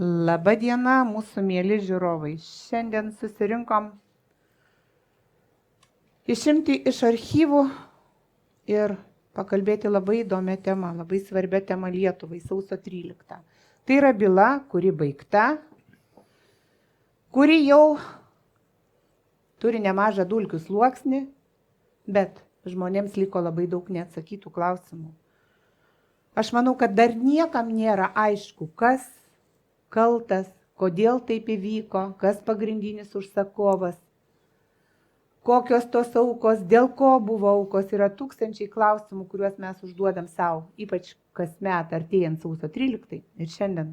Labą dieną, mūsų mėly žiūrovai. Šiandien susirinkom išimti iš archyvų ir pakalbėti labai įdomią temą, labai svarbią temą Lietuvai, sausio 13. Tai yra byla, kuri baigta, kuri jau turi nemažą dulkių sluoksnį, bet žmonėms liko labai daug neatsakytų klausimų. Aš manau, kad dar niekam nėra aišku, kas kaltas, kodėl taip įvyko, kas pagrindinis užsakovas, kokios tos aukos, dėl ko buvo aukos. Yra tūkstančiai klausimų, kuriuos mes užduodam savo, ypač kasmet artėjant sausio 13. Ir šiandien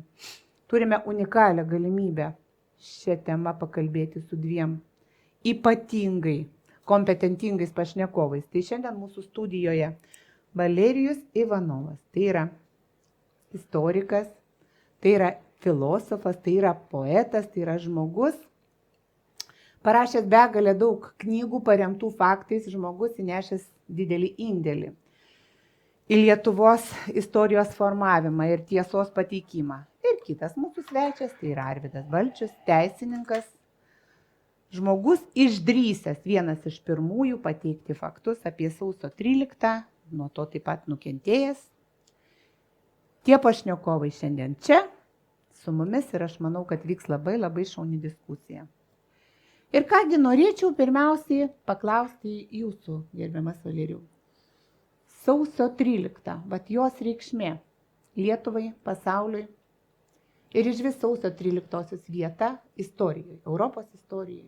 turime unikalią galimybę šią temą pakalbėti su dviem ypatingai kompetentingais pašnekovais. Tai šiandien mūsų studijoje Valerijus Ivanovas. Tai yra istorikas, tai yra filosofas, tai yra poetas, tai yra žmogus, parašęs begalę daug knygų paremtų faktais, žmogus įnešęs didelį indėlį į Lietuvos istorijos formavimą ir tiesos pateikimą. Ir kitas mūsų svečias, tai yra Arvydas Balčius, teisininkas, žmogus išdrįsęs, vienas iš pirmųjų pateikti faktus apie sausio 13, nuo to taip pat nukentėjęs. Tie pašnekovai šiandien čia su mumis ir aš manau, kad vyks labai šauni diskusija. Ir kągi norėčiau pirmiausiai paklausti jūsų, gerbiamas Valerijau. Sausio 13, vat jos reikšmė Lietuvai, pasauliui ir iš vis sausio 13 vieta istorijai, Europos istorijai.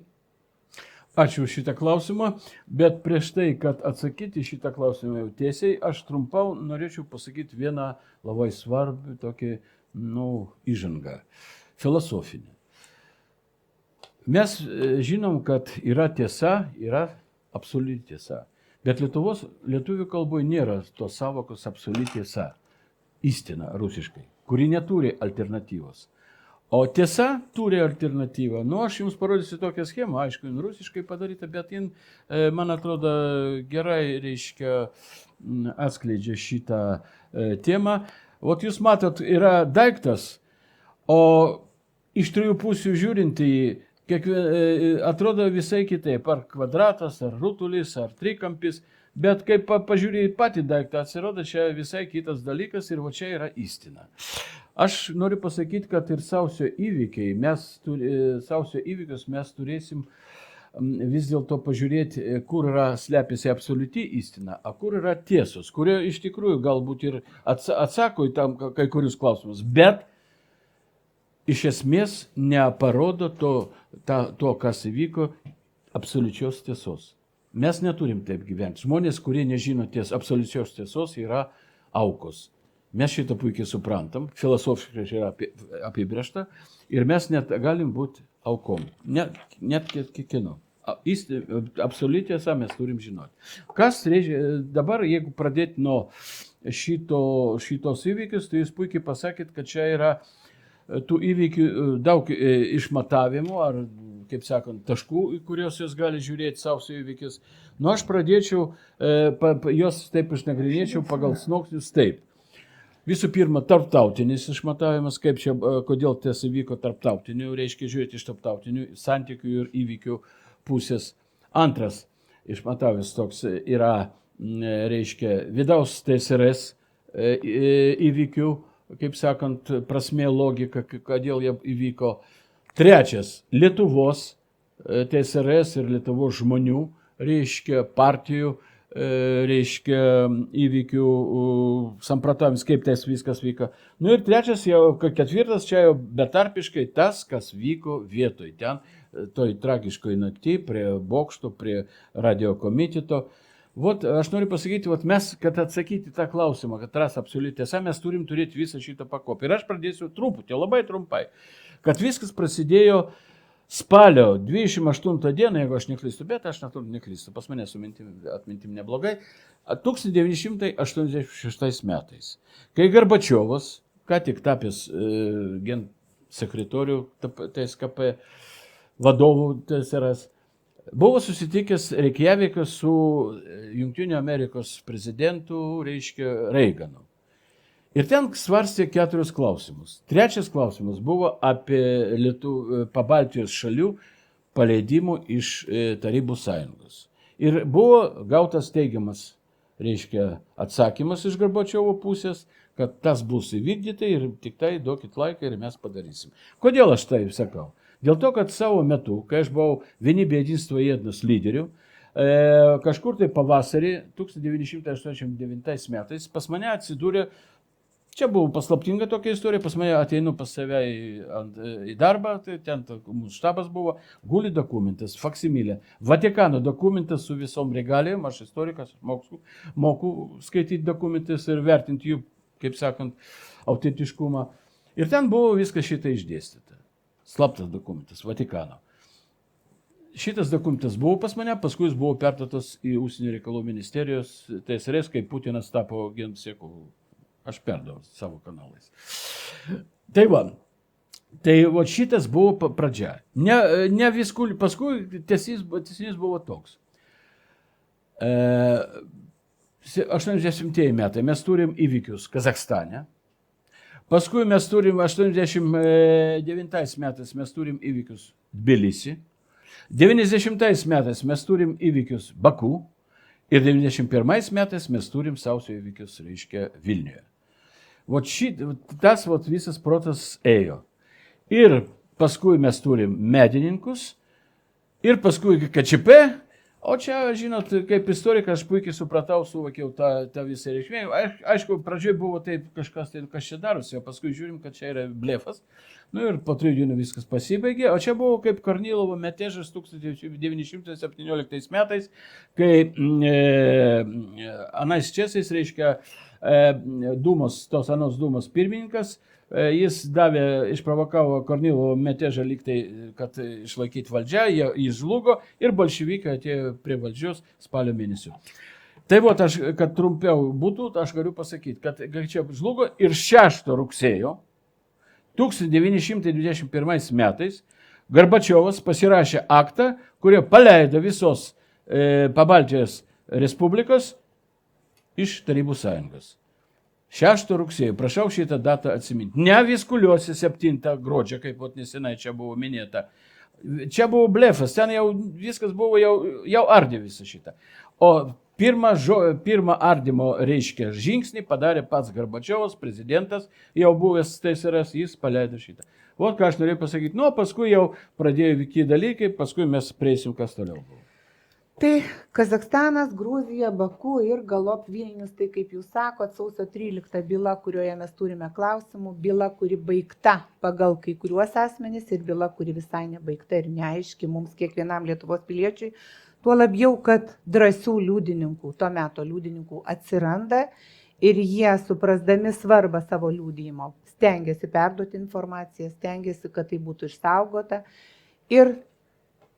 Ačiū šitą klausimą, bet prieš tai, kad atsakyti šitą klausimą jau tiesiai, aš trumpau norėčiau pasakyti vieną labai svarbų tokį, įžangą, filosofinį. Mes žinom, kad yra tiesa, yra absoliuti tiesa, bet lietuvių kalboje nėra tos savokos absoliuti tiesa, istina rusiškai, kuri neturi alternatyvos. O tiesa turi alternatyvą. Aš jums parodysiu tokią schemą, aišku, jin rusiškai padaryta, bet jin, man atrodo, gerai, atskleidžia šitą temą. Ot jūs matot, yra daiktas, o iš trijų pusių žiūrint į atrodo visai kitaip, ar kvadratas, ar rutulis, ar trikampis, bet kaip pažiūrėjai patį daiktą, atsirodo čia visai kitas dalykas ir čia yra istina. Aš noriu pasakyti, kad ir sausio įvykius mes turėsim vis dėlto pažiūrėti, kur slepiasi absoliuti istina, o kur yra tiesos, kurie iš tikrųjų galbūt ir atsako į tam kai kurius klausimus, bet iš esmės neparodo to, kas įvyko, absoliučios tiesos. Mes neturim taip gyventi. Žmonės, kurie nežino absoliučios tiesos, yra aukos. Mes šitą puikiai suprantam, filosofiškai yra apibrėžta ir mes net galim būti aukom, net kiekvieno. Absoliuti tiesa mes turim žinoti. Kas reiškia, dabar jeigu pradėti nuo šitos įvykius, tai jūs puikiai pasakėt, kad čia yra tų įvykių daug išmatavimų, ar, kaip sakant, taškų, į kuriuos jūs gali žiūrėti sausio įvykius. Aš pradėčiau, jos taip išnagrinėčiau pagal sluoksnius taip. Visų pirma, tarptautinis išmatavimas, kodėl tas įvyko tarptautiniu, reiškia žiūrėti iš tarptautinių santykių ir įvykių pusės. Antras išmatavimas toks yra, reiškia, vidaus TSRS įvykių, kaip sakant, prasmė, logika, kodėl jie įvyko. Trečias, Lietuvos TSRS ir Lietuvos žmonių, reiškia, partijų, reiškia, įvykių sampratavimas, kaip tas viskas vyko. Ir trečias, ketvirtas, čia jau betarpiškai tas, kas vyko vietoj ten, toj tragiškoj nakty, prie bokšto, prie radio komiteto. Aš noriu pasakyti, mes, kad atsakyti tą klausimą, kad ras absoliuti tiesa, mes turim turėti visą šitą pakopą. Ir aš pradėsiu truputį, labai trumpai, kad viskas prasidėjo spalio 28 dieną, jeigu aš neklystu, bet aš neklystu, pas mane su atmintim neblogai, 1986 metais, kai Gorbačiovas, ką tik tapęs gensekretorių TSKP vadovų TSRS, buvo susitikęs Reikjavike su Jungtinių Amerikos prezidentu, reiškia, Reiganu. Ir ten svarstė 4 klausimus. 3 klausimas buvo apie Pabaltijos šalių paleidimų iš Tarybų sąjungos. Ir buvo gautas teigiamas, reiškia, atsakymas iš Gorbačiovo pusės, kad tas bus įvykdyta ir tik tai duokit laiką ir mes padarysim. Kodėl aš taip sakau? Dėl to, kad savo metu, kai aš buvau Vienybė jedinstvo jednas lyderių, kažkur tai pavasarį 1989 metais pas mane atsidūrė, čia buvo paslaptinga tokia istorija, pas mane ateinu pas save į darbą, tai ten mūsų štabas buvo, guli dokumentas, faksimilė, Vatikano dokumentas su visom regalijom, aš istorikas, moku skaityti dokumentus ir vertinti jų, kaip sakant, autentiškumą. Ir ten buvo viskas šitą išdėstyta. Slaptas dokumentas, Vatikano. Šitas dokumentas buvo pas mane, paskui jis buvo perduotas į Užsienio reikalų ministerijos TSRS, kai Putinas tapo gensieku. Aš perduodu savo kanalais. Tai va, šitas buvo pradžia. Ne viskul, paskui tęsinys buvo toks. 80 metai mes turim įvykius Kazachstane. Paskui mes turim 89 metais mes turim įvykius Tbilisi. 90 metais mes turim įvykius Baku. Ir 91 metais mes turim sausio įvykius, reiškia, Vilniuje. Tas visas protas ėjo. Ir paskui mes turim medininkus, ir paskui KGB, o čia, žinot, kaip istorikas, aš puikiai supratau, suvokiau tą visą reikšmę. Aišku, pradžioje buvo taip kažkas, kas čia darosi, o paskui žiūrim, kad čia yra blefas. Nu ir po 3 dienų viskas pasibaigė, o čia buvo kaip Kornilovo metežas 1917 metais, kai Anais Česais, reiškia, tos anos dūmos pirmininkas, jis išprovokavo Kornilovo metežą lygtai, kad išlaikyti valdžią, jis žlugo ir bolševikai atėjo prie valdžios spalio mėnesių. Tai kad trumpiau būtų, aš galiu pasakyti, kad čia žlugo ir 6 rugsėjo 1921 metais Gorbačiovas pasirašė aktą, kurio paleido visos Pabaltijos respublikos iš Tarybų sąjungos. 6 rugsėjo, prašau šitą datą atsiminti. Ne Viskuliuose 7 gruodžio, kaip nesenai čia buvo minėta. Čia buvo blefas, ten jau viskas buvo, jau ardė visą šitą. O pirmą ardymo, reiškia, žingsnį padarė pats Gorbačiovas, prezidentas, jau buvęs TSRS, jis paleido šitą. Ką aš norėjau pasakyti, paskui jau pradėjo vykti dalykai, paskui mes prieisim, kas toliau buvo. Tai Kazakstanas, Gruzija, Baku ir galop Vilnius, tai kaip jūs sakot, sausio 13 byla, kurioje mes turime klausimų, byla, kuri baigta pagal kai kuriuos asmenys ir byla, kuri visai nebaigta ir neaiški mums kiekvienam Lietuvos piliečiui. Tuo labiau, kad drąsių liudininkų, to meto liudininkų atsiranda ir jie, suprasdami svarbą savo liudijimo, stengiasi perduoti informaciją, stengiasi, kad tai būtų išsaugota. Ir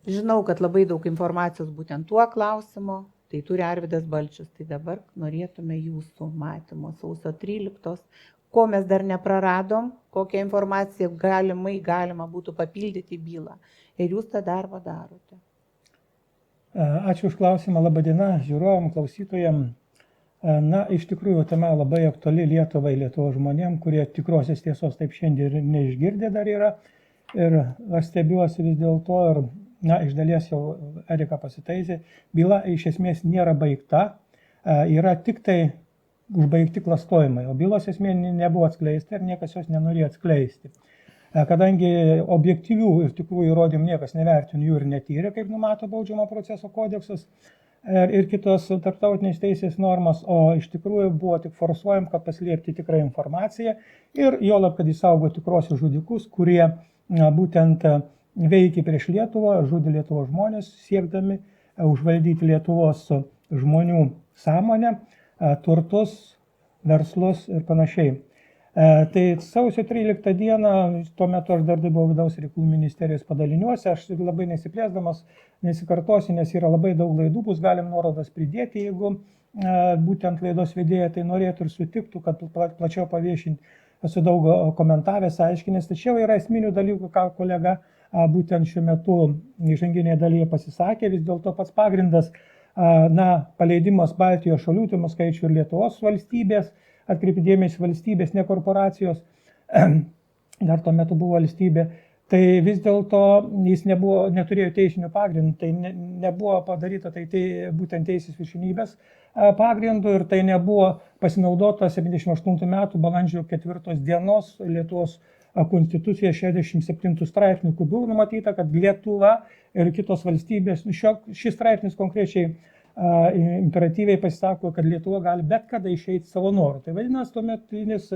žinau, kad labai daug informacijos būtent tuo klausimu, tai turi Arvydas Balčius. Tai dabar norėtume jūsų matymo sausio 13, ko mes dar nepraradom, kokią informaciją galima būtų papildyti bylą. Ir jūs tą darbą darote. Ačiū už klausimą, laba diena žiūrovam, klausytojam. Iš tikrųjų, tema labai aktuali Lietuvai, Lietuvos žmonėm, kurie tikrosios tiesos taip šiandien neišgirdė dar yra. Ir aš stebiuosi vis dėlto ir, iš dalies jau Erika pasitaisė, byla iš esmės nėra baigta, yra tik tai užbaigti klastojimai, o bylos esmė nebuvo atskleista ir niekas jos nenorėjo atskleisti. Kadangi objektyvių ir tikrųjų įrodymų niekas nevertino jų ir netyrė, kaip numato baudžiamo proceso kodeksas ir kitos tarptautinės teisės normos, o iš tikrųjų buvo tik forsuojam, kad paslėpti tikrą informaciją ir juolab, kad įsaugo tikrosius žudikus, kurie būtent veikė prieš Lietuvą, žudė Lietuvos žmonės, siekdami užvaldyti Lietuvos žmonių sąmonę, turtus, verslus ir panašiai. Tai sausio 13 dieną, tuo metu aš dar dirbau vidaus reikalų ministerijos padaliniuose, aš labai nesiplėsdamas, nesikartosiu, nes yra labai daug laidų, bus galim nuorodas pridėti, jeigu būtent laidos vedėja tai norėtų ir sutiktų, kad plačiau paviešinti. Esu daug komentavęs, aiškinęs, tačiau yra esminių dalykų, ką kolega būtent šiuo metu įžanginėje dalyje pasisakė, vis dėlto pats pagrindas paleidimas Baltijos šalių, tai skaičių ir Lietuvos valstybės, atkreipti dėmesį valstybės, ne korporacijos, dar tuo metu buvo valstybė, tai vis dėlto jis neturėjo teisinių pagrindų, tai nebuvo padaryta tai būtent teisės viršenybės pagrindų ir tai nebuvo pasinaudota 78 metų balandžio 4 dienos Lietuvos konstitucija 67 straipsnių, kur buvo numatyta, kad Lietuva ir kitos valstybės, šis straipsnis konkrečiai imperatyviai pasisako, kad Lietuva gali bet kada išeiti savo norų. Tai vadinasi, tuometinis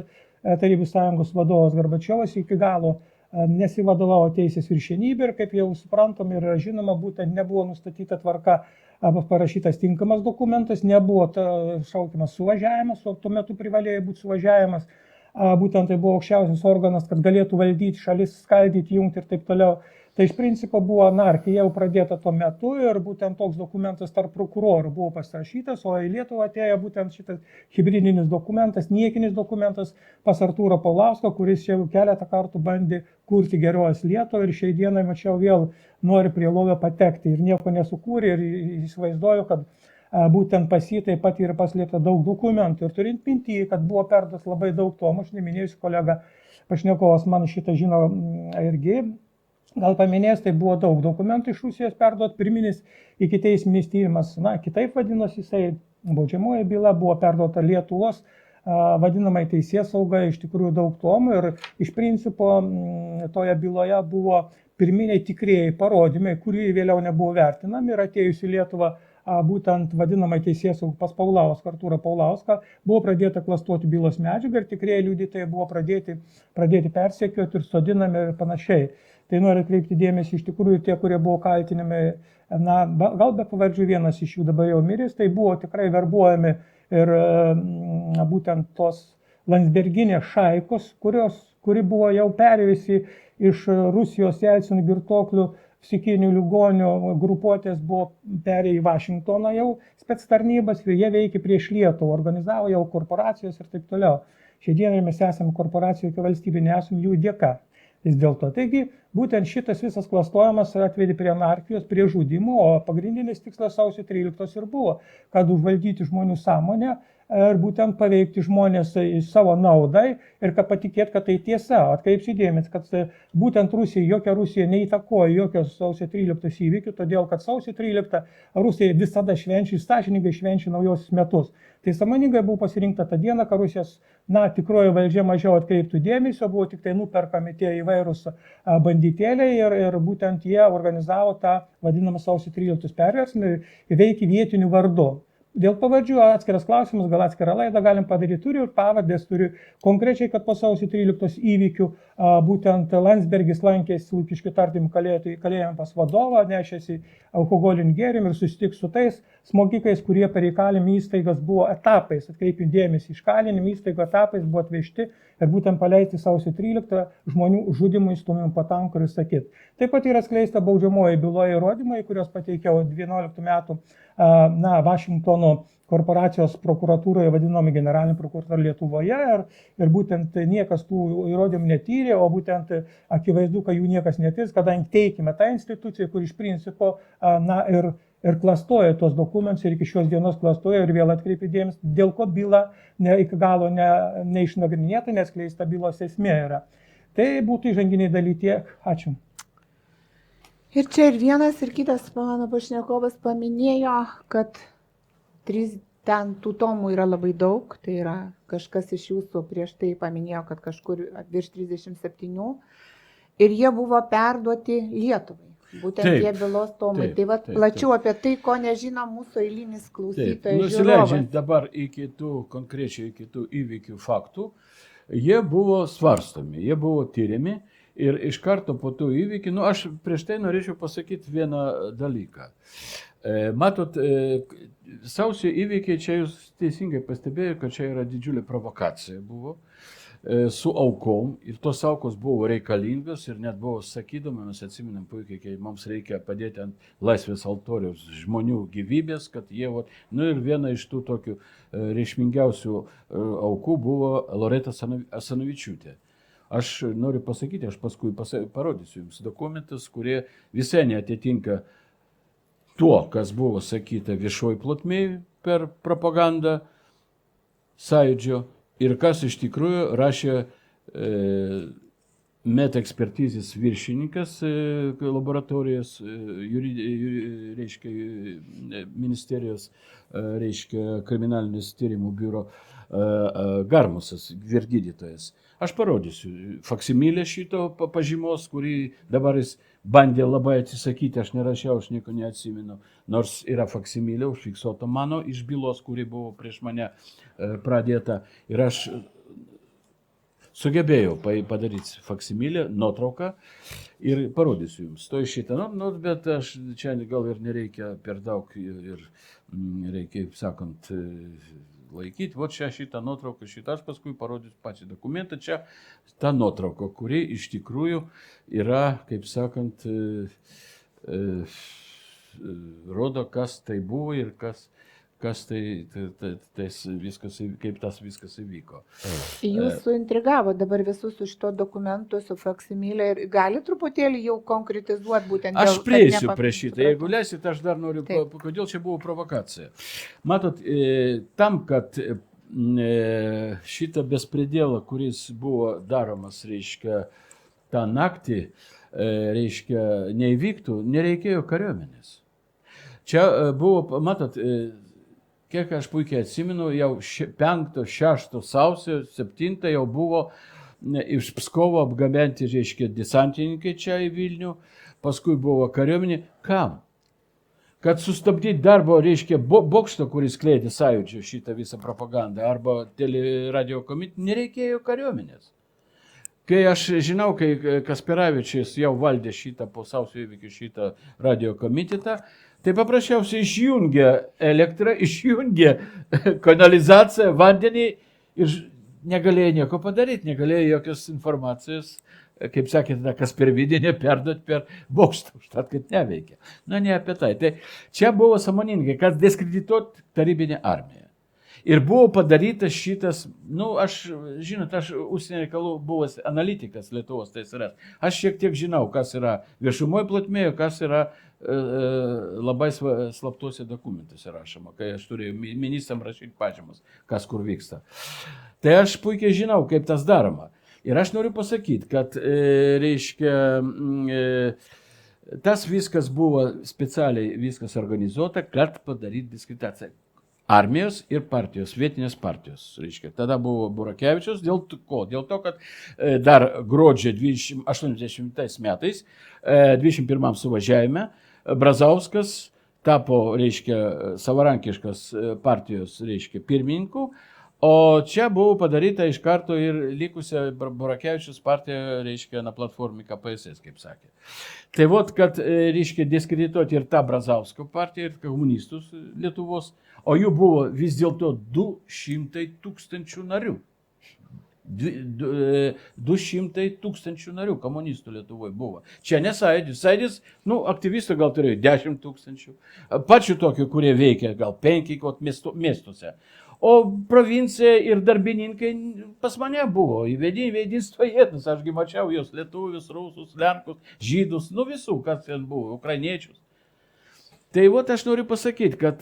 Tarybų sąjungos vadovas Gorbačiovas iki galo nesivadovavo teisės viršenybė ir, kaip jau suprantam ir žinoma, būtent nebuvo nustatyta tvarka, parašytas tinkamas dokumentas, nebuvo šaukiamas suvažiavimas, o tuo metu privalėjo būti suvažiavimas. Būtent tai buvo aukščiausias organas, kad galėtų valdyti šalis, skaldyti, jungti ir taip toliau. Tai iš principo buvo anarchija jau pradėta tuo metu ir būtent toks dokumentas tarp prokurorų buvo pasirašytas, o į Lietuvą atėjo būtent šitas hibridinis dokumentas, niekinis dokumentas pas Artūrą Paulauską, kuris jau keletą kartų bandė kurti gerovės Lietuvą ir šiai dienai, mačiau, vėl nori prie lovio patekti ir nieko nesukūrė ir įsivaizduoju, kad būtent pas jį taip pat yra paslėpta daug dokumentų ir turint minty, kad buvo perduotas labai daug tomų, aš neminėjusi kolega pašnekovas man šitą žino irgi. Gal paminės, tai buvo daug dokumentų iš Rusijos perduot, pirminis ikiteisminis tyrimas, kitaip vadinosi jisai, baudžiamoji byla buvo perduota Lietuvos, vadinamai teisėsauga, iš tikrųjų daug tomų ir iš principo toje byloje buvo pirminiai tikrieji parodymai, kurie vėliau nebuvo vertinami ir atėjus į Lietuvą būtent vadinamai teisėsauga pas Paulauską, Artūrą Paulauską, buvo pradėta klastoti bylos medžiagą ir tikrieji liudytojai buvo pradėti persekioti ir sodinami ir panašiai. Tai noriu atkreipti dėmesį, iš tikrųjų tie, kurie buvo kaltinami, gal be pavardžių vienas iš jų dabar jau miręs, tai buvo tikrai verbuojami ir būtent tos landsberginės šaikos, kuri buvo jau perėjusi iš Rusijos Jelcino girtuoklių psichinių ligonių grupuotės, buvo perėję į Vašingtoną jau spectarnybas ir jie veikė prieš Lietuvą, organizavo jau korporacijos ir taip toliau. Šiandien mes esame korporacijų, kai valstybė nesam jų dėka. Vis dėlto. Taigi, būtent šitas visas klastojimas atvedė prie anarchijos, prie žudimų, o pagrindinis tikslas sausio 13 ir buvo, kad užvaldyti žmonių sąmonę ir būtent paveikti žmonės savo naudai ir kad patikėt, kad tai tiesa. Atkreipsiu dėmesį, kad būtent jokia Rusija neįtakoja jokios sausio 13 įvykių, todėl kad sausio 13 Rusija visada švenčia, sąžiningai švenčia naujosius metus. Tai sąmoningai buvo pasirinkta tą dieną, kad Rusijos tikroji valdžia mažiau atkreiptų dėmesio, buvo tik tai nuperkami tie įvairūs banditėliai ir būtent jie organizavo tą vadinamą sausio 13 perversmą ir veikė vietinių vardu. Dėl pavardžių atskiras klausimas, gal atskirą laidą galim padaryti, turiu ir pavardės, turiu konkrečiai, kad po sausio 13 įvykių būtent Landsbergis lankėsi Lukiškių tardymų kalėjime pas vadovą, nešėsi alkoholinį gėrimą ir susitiks su tais smogikais, kurie per įkalinimo įstaigas buvo etapais, atkreipim dėmesį, iš kalinimo įstaigų etapais buvo atvežti ir būtent paleisti sausio 13 žmonių žudimų įstumimų po tankų ir sakyt. Taip pat yra skleista baudžiamoji byloje įrodymai, kurios pateikiau 12 metų Vašingtono korporacijos prokuratūroje vadinami generalinį prokuratūrą Lietuvoje ir būtent niekas tų įrodymų netyrė, o būtent akivaizdu, kad jų niekas netirs, kadangi teikime tą instituciją, kur iš principo ir klastoja tos dokumentus ir iki šios dienos klastoja ir vėl atkreipia dėmesį, dėl ko byla iki galo neišnagrinėta, neskleista bylos esmė yra. Tai būtų įžanginiai dalykai tiek. Ačiū. Ir čia ir vienas, ir kitas mano pašnekovas paminėjo, kad ten tų tomų yra labai daug, tai yra kažkas iš jūsų prieš tai paminėjo, kad kažkur virš 37 ir jie buvo perduoti Lietuvai. Būtent tie bylos tomai. Tai plačiau apie tai, ko nežino mūsų eilinis klausytojas. Nusileidžiant dabar konkrečiai iki tų įvykių faktų, jie buvo svarstomi, jie buvo tyriami. Ir iš karto po tų įvykių, aš prieš tai norėčiau pasakyti vieną dalyką. Matot, sausio įvykiai, čia jūs teisingai pastebėjote, kad čia yra didžiulė provokacija buvo su aukom ir tos aukos buvo reikalingos ir net buvo sakydama, mes atsiminam puikiai, kai mums reikia padėti ant laisvės altoriaus žmonių gyvybės, kad jie, ir viena iš tų tokių reikšmingiausių aukų buvo Loreta Asanavičiūtė. Aš noriu pasakyti, aš paskui parodysiu jums dokumentus, kurie visai neatitinka tuo, kas buvo sakyta viešoj plotmėj per propagandą sąjūdžio ir kas iš tikrųjų rašė metaekspertizės viršininkas laboratorijos, reiškia, ministerijos, reiškia, kriminalinės tyrimų biuro Garmusas, vyr-gydytojas. Aš parodysiu faksimilę šito pažymos, kurį dabar jis bandė labai atsisakyti, aš nerašiau, aš nieko neatsimenu, nors yra faksimilė užfiksuota mano iš bylos, kuri buvo prieš mane pradėta. Ir aš sugebėjau padaryti faksimilę, nuotrauką ir parodysiu jums. To šitą, bet aš čia gal ir nereikia per daug ir reikia, sakant, laikyti. Vat čia šitą nuotrauką, šitą aš paskui parodysiu patį dokumentą. Čia ta nuotrauka, kuri iš tikrųjų yra, kaip sakant, rodo, kas tai buvo ir kas viskas, kaip tas viskas įvyko. Jūs suintrigavo dabar visus su šito dokumentu, su faksimilė ir gali truputėlį jau konkretizuoti būtent dėl... Aš prieisiu prie šitą, jeigu leisit, aš dar noriu, kodėl čia buvo provokacija. Matot, tam, kad šitą bespredėlą, kuris buvo daromas, reiškia, tą naktį, reiškia, neįvyktų, nereikėjo kariuomenės. Čia buvo, matot, kiek aš puikiai atsimenu, jau 5-6 sausio 7 jau buvo iš Pskovo apgabenti, reiškia, desantininkai čia į Vilnių, paskui buvo kariuomenė. Kam? Kad sustabdyti darbo, reiškia, bokšto, kuris skleidė sąjūdžio šitą visą propagandą, arba teleradio komitetą, nereikėjo kariuomenės. Kai aš žinau, kai Kasperavičius jau valdė šitą po sausio įvykių šitą radio komitetą, tai paprasčiausiai išjungė elektrą, išjungė kanalizaciją, vandenį ir negalėjo nieko padaryti, negalėjo jokios informacijos, kaip sakėte, kas per vidinę perduoti per bokštą, užtat, kad neveikia. Na, ne apie tai. Tai čia buvo sąmoningai, kad diskredituoti tarybinę armiją. Ir buvo padarytas šitas, aš užsienio reikalų buvęs analitikas Lietuvos TSRS. Aš šiek tiek žinau, kas yra viešumoje plotmėje, kas yra labai slaptuose dokumentuose rašoma, kai aš turėjau ministram rašyti pažymas, kas kur vyksta. Tai aš puikiai žinau, kaip tas daroma. Ir aš noriu pasakyti, kad, reiškia, tas viskas buvo specialiai viskas organizuota, kad padaryti diskreditaciją. Armijos ir partijos, vietinės partijos, reiškia. Tada buvo Burakevičius, dėl ko? Dėl to, kad dar gruodžio 80 metais, 21 suvažiavime, Brazauskas tapo, reiškia, savarankiškas partijos, reiškia, pirmininku, o čia buvo padaryta iš karto ir likusia Burakevičius partija, reiškia, na platformai KPSS, kaip sakė. Tai vot, kad, reiškia, diskredituoti ir tą Brazausko partiją, ir komunistus Lietuvos, o jų buvo vis dėlto 200 000 narių. 200 000 narių komunistų Lietuvoje buvo. Čia ne sąjūdis. Sąjūdis, aktyvistų gal turėjo 10 000. Pačių tokių, kurie veikia gal 5 miestuose. O provincija ir darbininkai pas mane buvo. Įvedin stojėtus. Ašgi mačiau jos lietuvius, rusus, lenkus, žydus, visų, kas ten buvo, ukrainiečius. Tai vot aš noriu pasakyti, kad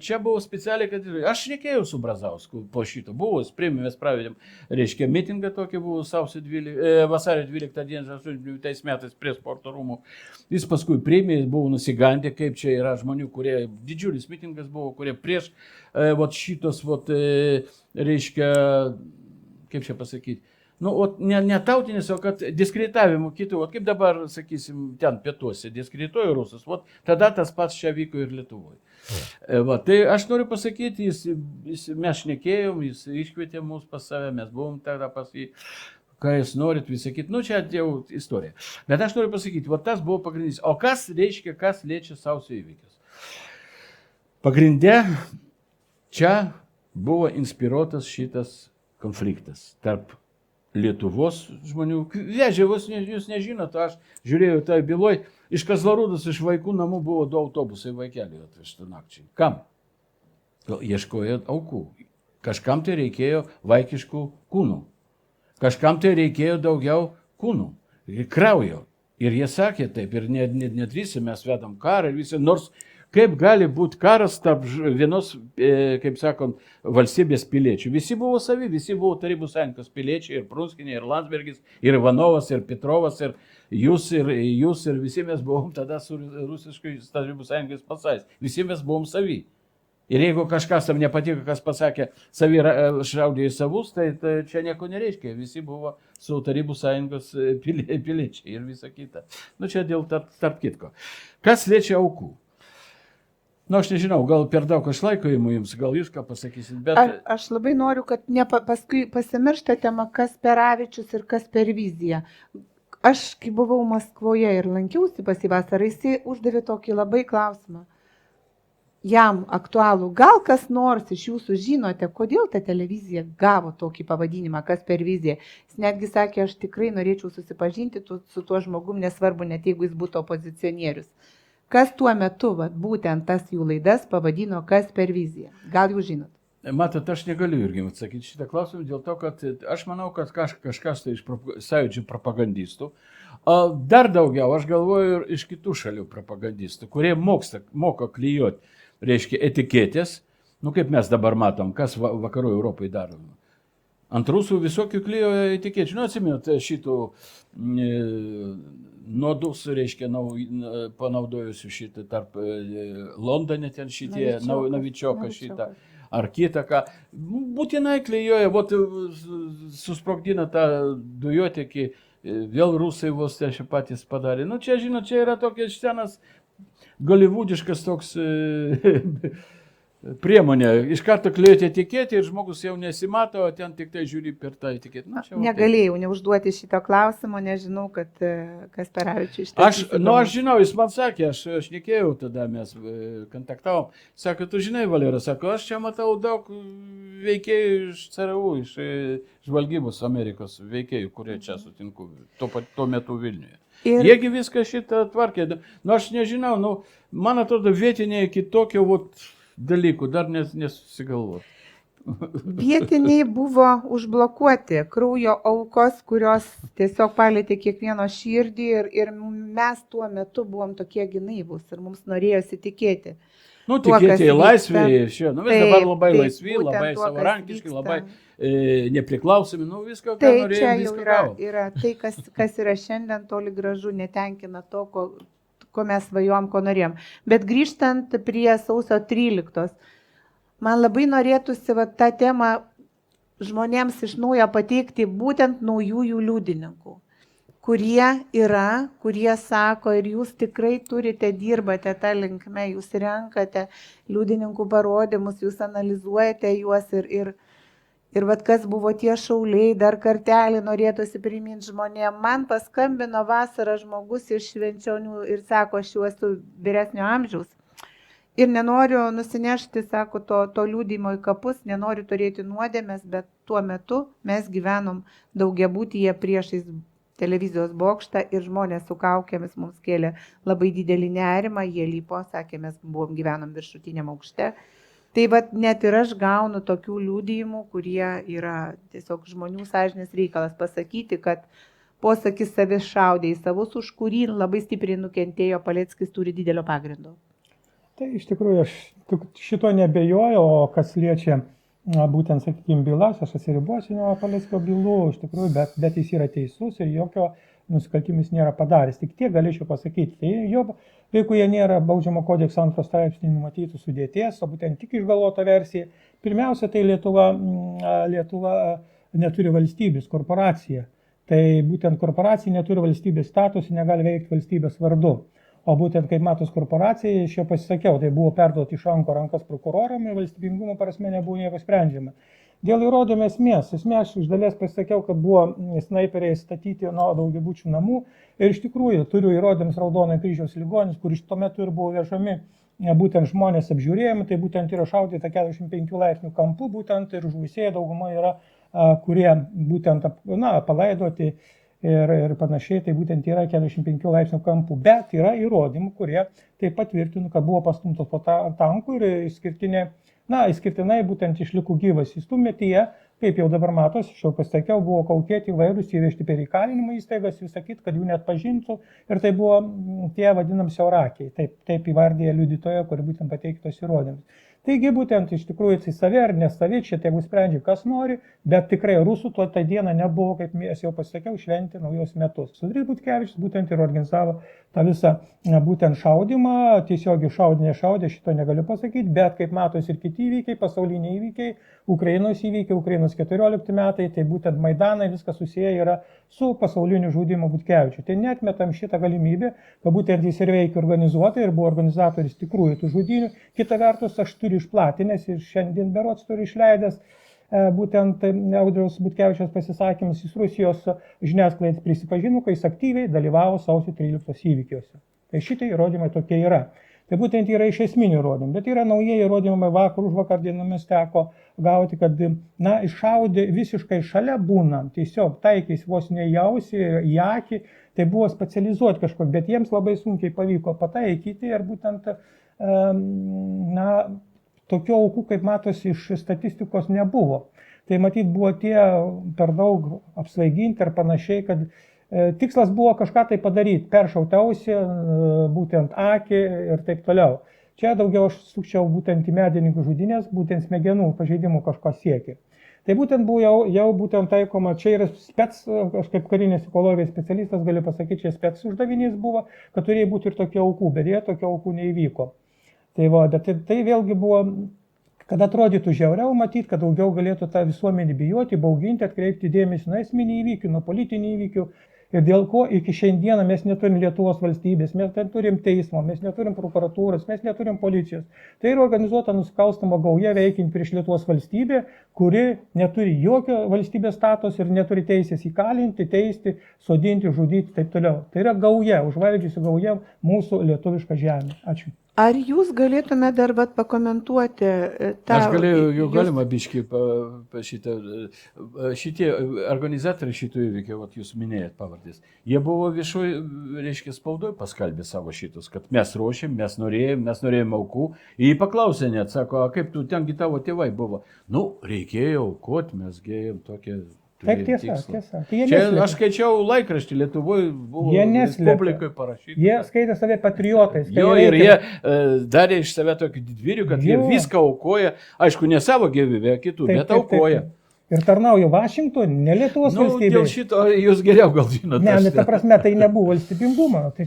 čia buvo specialiai, kad aš šnekėjau su Brazausku po šito. Mes pravedėm, reiškia, mitingą tokį buvo vasario 12 dieną, 89 metais prie sporto rūmų. Jis paskui priėmė, jis buvo nusigandę, kaip čia yra žmonių, kurie, didžiulis mitingas buvo, kurie prieš šitos, reiškia, kaip čia pasakyti, ne tautinis, o kad diskreditavimų kitų, kaip dabar, sakysim, ten pietuose diskredituoja rusus, tada tas pats čia vyko ir Lietuvoje. Tai aš noriu pasakyti, mes šnekėjom, jis iškvietė mus pas save, mes buvom tada pas jį, ką jūs norit, visi sakyti, čia jau istorija. Bet aš noriu pasakyti, tas buvo pagrindinis. O kas reiškia, kas liečia sausio įvykius? Pagrinde, čia buvo inspiruotas šitas konfliktas tarp Lietuvos žmonių. Vežėvos, jūs nežinot, aš žiūrėjau tą byloj, iš Kazlarūdos, iš vaikų namų buvo 2 autobusai vaikeliai atvežti nakčiai. Kam? Ieškojo aukų. Kažkam tai reikėjo vaikiškų kūnų. Kažkam tai reikėjo daugiau kūnų, kraujo. Ir jie sakė taip, ir net visi mes vedam karą, ir visi, nors kaip gali būti karas tarp vienos, kaip sakant, valstybės piliečių. Visi buvo savi, visi buvo Tarybų sąjungos piliečiai, ir Prunskienė, ir Landsbergis, ir Ivanovas, ir Petrovas, ir jūs, ir visi mes buvom tada su rusiškais Tarybų sąjungos pasais. Visi mes buvom savi. Ir jeigu kažkas tam nepatiko, kas pasakė, savi šaudė į savus, tai čia nieko nereiškia. Visi buvo su Tarybų sąjungos piliečiai ir visa kita. Nu čia dėl tarp kitko. Kas liečia aukų? Nu, aš nežinau, gal per daug aš laiko įimu jums, gal jūs ką pasakysit, bet... Aš labai noriu, kad paskui pasimiršta tema, kas per Avičius ir kas per Viziją. Aš, kai buvau Maskvoje ir lankiausi pas jį vasarą, jis uždavė tokį labai klausimą. Jam aktualų. Gal kas nors iš jūsų žinote, kodėl ta televizija gavo tokį pavadinimą, kas per Viziją. Jis netgi sakė, aš tikrai norėčiau susipažinti su tuo žmogum, nesvarbu, net jeigu jis būtų opozicionierius. Kas tuo metu, būtent tas jų laidas pavadino kas per Viziją? Gal jūs žinot? Matot, aš negaliu irgi atsakyti šitą klausimą dėl to, kad aš manau, kad kažkas tai iš sąjūdžių propagandistų, o dar daugiau, aš galvoju, ir iš kitų šalių propagandistų, kurie moka klijuoti, reiškia, etiketės, nu kaip mes dabar matom, kas vakarų Europai daro. Ant rusų visokių klijuoja etikečių. Nu, atsiminat šitų nuodus, reiškia, panaudojusių šitą tarp Londone ten šitie, Novičioką šitą, ar kitą ką. Būtinai klijuoja, susprogdina tą dujotekį, vėl rusai vos čia patys padarė. Nu, čia, žinot, čia yra tokia senas golivudiškas toks... priemonė. Iš karto klijuoti etiketę ir žmogus jau nesimato, o ten tik tai žiūri per tą etiketę. Negalėjau neužduoti šito klausimo, nežinau, kad kas per Avičių iš tiesų. Aš žinau, jis man sakė, aš nekėjau tada, mes kontaktavom. Sako, tu žinai, Valera, sako, aš čia matau daug veikėjų iš CRU, iš žvalgybos Amerikos veikėjų, kurie čia sutinku tuo metu Vilniuje. Jiegi viską šitą tvarkė. Nu, aš nežinau, man atrodo, vietiniai kitokio dalykų dar nesusigalvot. Vietiniai buvo užblokuoti, kraujo aukos, kurios tiesiog palėtė kiekvieno širdį ir mes tuo metu buvom tokie naivūs ir mums norėjosi tikėti. Nu, tikėti į laisvę ir šio. Nu, mes dabar labai laisvi, labai savarankiški, labai nepriklausomi, viską, ką norėjom, viską gavo. Yra tai, kas yra šiandien, toli gražu netenkina to, ko mes svajojom, ko norėjom. Bet grįžtant prie sausio 13, man labai norėtųsi tą temą žmonėms iš naujo pateikti būtent naujųjų liudininkų, kurie sako, ir jūs tikrai dirbate tą linkme, jūs renkate liudininkų parodymus, jūs analizuojate juos ir kas buvo tie šauliai, dar kartelį norėtųsi priminti žmonėm. Man paskambino vasarą žmogus iš Švenčionių ir sako, aš jau esu vyresnio amžiaus ir nenoriu nusinešti, sako, to liudijimo į kapus, nenoriu turėti nuodėmės, bet tuo metu mes gyvenom daugiabutyje priešais televizijos bokštą ir žmonės su kaukėmis mums kėlė labai didelį nerimą, jie lypo, sakė, mes gyvenom viršutiniam aukšte. Tai net ir aš gaunu tokių liudijimų, kurie yra tiesiog žmonių sąžinės reikalas pasakyti, kad posakis savis šaudė į savus, už kurį labai stipriai nukentėjo Paleckis, turi didelio pagrindo. Tai iš tikrųjų aš šito nebejoju, o kas liečia būtent, sakykime, bylas, aš atsiribosiu nuo Paleckio bylų, iš tikrųjų, bet jis yra teisus ir jokio nusikaltimis nėra padaręs. Tik tiek galėčiau pasakyti, tai jo veikuje nėra baudžiamo kodekso 2 straipsnį numatytų sudėties, o būtent tik išgalvota versija. Pirmiausia, tai Lietuva neturi valstybės, korporacija. Tai būtent korporacija neturi valstybės statusų, negali veikti valstybės vardu. O būtent, kaip matos korporacijai, aš jau pasisakiau, tai buvo perduoti iš rankas prokuroram ir valstybingumo prasme nebuvo nieko sprendžiama. Dėl įrodymų esmės aš iš dalies pasakiau, kad buvo snaiperiai statyti nuo daugiabučių namų ir iš tikrųjų turiu įrodymus Raudonojo Kryžiaus ligonis, kur iš tuo metu ir buvo vežami būtent žmonės apžiūrėjami, tai būtent yra šaudyta 45 laipsnių kampu, būtent ir žuvusieji dauguma yra, kurie būtent palaidoti ir panašiai, tai būtent yra 45 laipsnių kampų, bet yra įrodymų, kurie taip pat tvirtinu, kad buvo pastumtos po tankų ir išskirtinė Na, išskirtinai būtent išliko gyvas įstumėtyje, kaip jau dabar matos, aš jau pasakiau, buvo kaukėti įvairūs įvežti per įkalinimo įstaigas, visą kitą, kad jų net pažintų. Ir tai buvo tie vadinam siaurakiai, taip įvardė liudytojo, kuri būtent pateikė tos įrodymus. Taigi būtent iš tikrųjų tai savi ar nesavi, čia tegu sprendžia kas nori, bet tikrai rusų tą dieną nebuvo, kaip aš jau pasakiau, šventė naujos metus. Sudrys Butkevičius būtent ir organizavo tą visą būtent šaudimą, tiesiog šaudė, šito negaliu pasakyti, bet kaip matosi ir kiti įvykiai, pasauliniai įvykiai, Ukrainos įvykiai, Ukrainos 14 metai, tai būtent Maidanai viskas susiję yra su pasauliniu žudimu Butkevičiu. Tai netmetam šitą galimybę, kad būtent jis ir veikia organizuotai ir buvo organizatorius tikrųjų tų žudinių. Kita vertus, aš turiu išplatinęs ir šiandien berods turiu išleidęs būtent Audriaus Butkevičiaus pasisakymus, jis Rusijos žiniasklaidai prisipažino, kai jis aktyviai dalyvavo sausio 13 įvykiuose. Tai šitie įrodymai tokie yra. Tai būtent yra iš esminių įrodymų, bet yra naujieji įrodymai užvakar dienomis teko gauti, kad iššaudė visiškai šalia būnant, tiesiog taikys vos ne į ausį, į akį, tai buvo specializuoti kažkur, bet jiems labai sunkiai pavyko pataikyti ir būtent tokių aukų, kaip matosi, iš statistikos nebuvo. Tai matyt buvo tie per daug apsvaiginti ir panašiai, kad tikslas buvo kažką tai padaryti, peršauti ausį, būtent akį ir taip toliau. Čia daugiau aš sukčiau būtent į medininkų žudynės, būtent smegenų pažeidimų kažko siekį. Tai būtent buvo jau būtent taikoma, čia yra aš kaip karinės psichologijos specialistas galiu pasakyti, čia spec uždavinys buvo, kad turėjo būti ir tokie aukų, bet jie tokie aukų neįvyko. Bet tai vėlgi buvo, kad atrodytų žiauriau matyti, kad daugiau galėtų tą visuomenį bijoti, bauginti, atkreipti dėmesį nuo esminių įvykių, nuo politinių įvykių. Ir dėl ko iki šiandieną mes neturim Lietuvos valstybės, mes neturim teismo, mes neturim prokuratūros, mes neturim policijos. Tai yra organizuota nusikalstama gauja veikianti prieš Lietuvos valstybę, kuri neturi jokio valstybės status ir neturi teisės įkalinti, teisti, sodinti, žudyti ir taip toliau. Tai yra gauja, užvaldžiusi gauja mūsų lietuvišką žemę. Ačiū. Ar jūs galėtume dar pakomentuoti tą... Aš galėjau, jau galima biškį šitie organizatoriai šitų įvykių, jūs minėjot pavardės, jie buvo viešoj, reiškia, spaudoj paskalbė savo šitus, kad mes ruošėm, mes norėjom aukų. Jį paklausė net, sako, a kaip tu tengi tavo tėvai buvo? Nu, reikėjo aukot, mes gėjom tokie... Taip, tiesa. Čia aš skaičiau laikraštį Lietuvoje, buvo Respublikai parašyta. Jie skaitė save patriotais. Jo, ir jie darė iš save tokį didvyrių, kad jie viską aukoja, aišku, ne savo gyvybę, kitų, bet aukoja. Ir tarnauja Vašingtonui, ne Lietuvos valstybei. Dėl šito jūs geriau gal žinote. Ne, ta prasme, tai nebuvo valstybingumo. Tai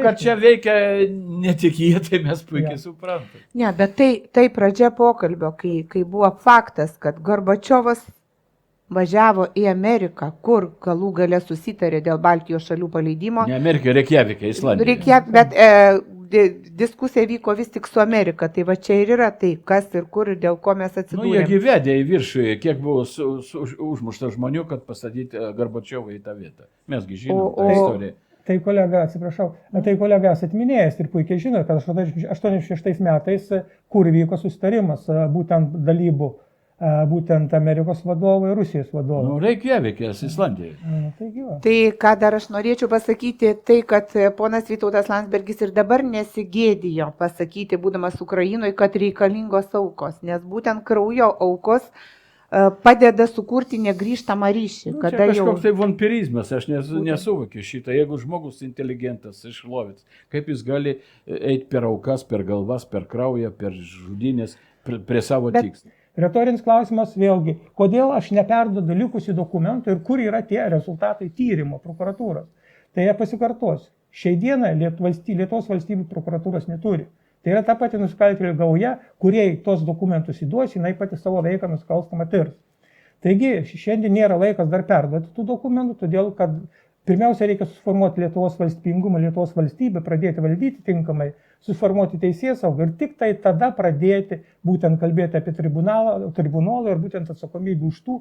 kad čia veikia ne tik jie, tai mes puikiai suprantame. Ne, bet tai pradžia pokalbio, kai buvo faktas, kad Gorbačiovas važiavo į Ameriką, kur galų gale susitarė dėl Baltijos šalių paleidimo. Ne Amerika, Reikjavike, Islandija. Bet diskusija vyko vis tik su Amerika, tai va čia ir yra tai, kas ir kur ir dėl ko mes atsidūrėme. Jie gyvedė į viršų, kiek buvo užmušta žmonių, kad pastatyti Gorbačiovą į tą vietą. Mesgi žinom tą istoriją. Tai kolega, atsiprašau, tai kolega atminėjęs ir puikiai žino, kad 86 metais, kur vyko susitarimas būtent dalybų, būtent Amerikos vadovų ir Rusijos vadovų. Reikjavikės, Islandijai. Tai ką dar aš norėčiau pasakyti, tai kad ponas Vytautas Landsbergis ir dabar nesigėdijo pasakyti, būdamas Ukrainoje, kad reikalingos aukos, nes būtent kraujo aukos padeda sukurti negrįžtamą ryšį. Čia kažkoks tai vampirizmas, aš nesuvokiu šitą. Jeigu žmogus inteligentas, išlovits, kaip jis gali eiti per aukas, per galvas, per kraują, per žudynės, prie savo tikslų. Retorinis klausimas vėlgi, kodėl aš neperduodu likusių dokumentų ir kur yra tie rezultatai tyrimo prokuratūros. Tai jie pasikartos. Šiai dieną Lietuvos valstybių prokuratūros neturi. Tai yra ta pati nusikaltėlių gauja, kurie tos dokumentus įduos, jinai pati savo veiką nusikalstamą tirs. Taigi šiandien nėra laikas dar perduoti tų dokumentų, todėl kad pirmiausia reikia suformuoti Lietuvos valstybingumą, Lietuvos valstybę, pradėti valdyti tinkamai, suformuoti teisėsaugą ir tik tai tada pradėti būtent kalbėti apie tribunolą ir būtent atsakomybę už tų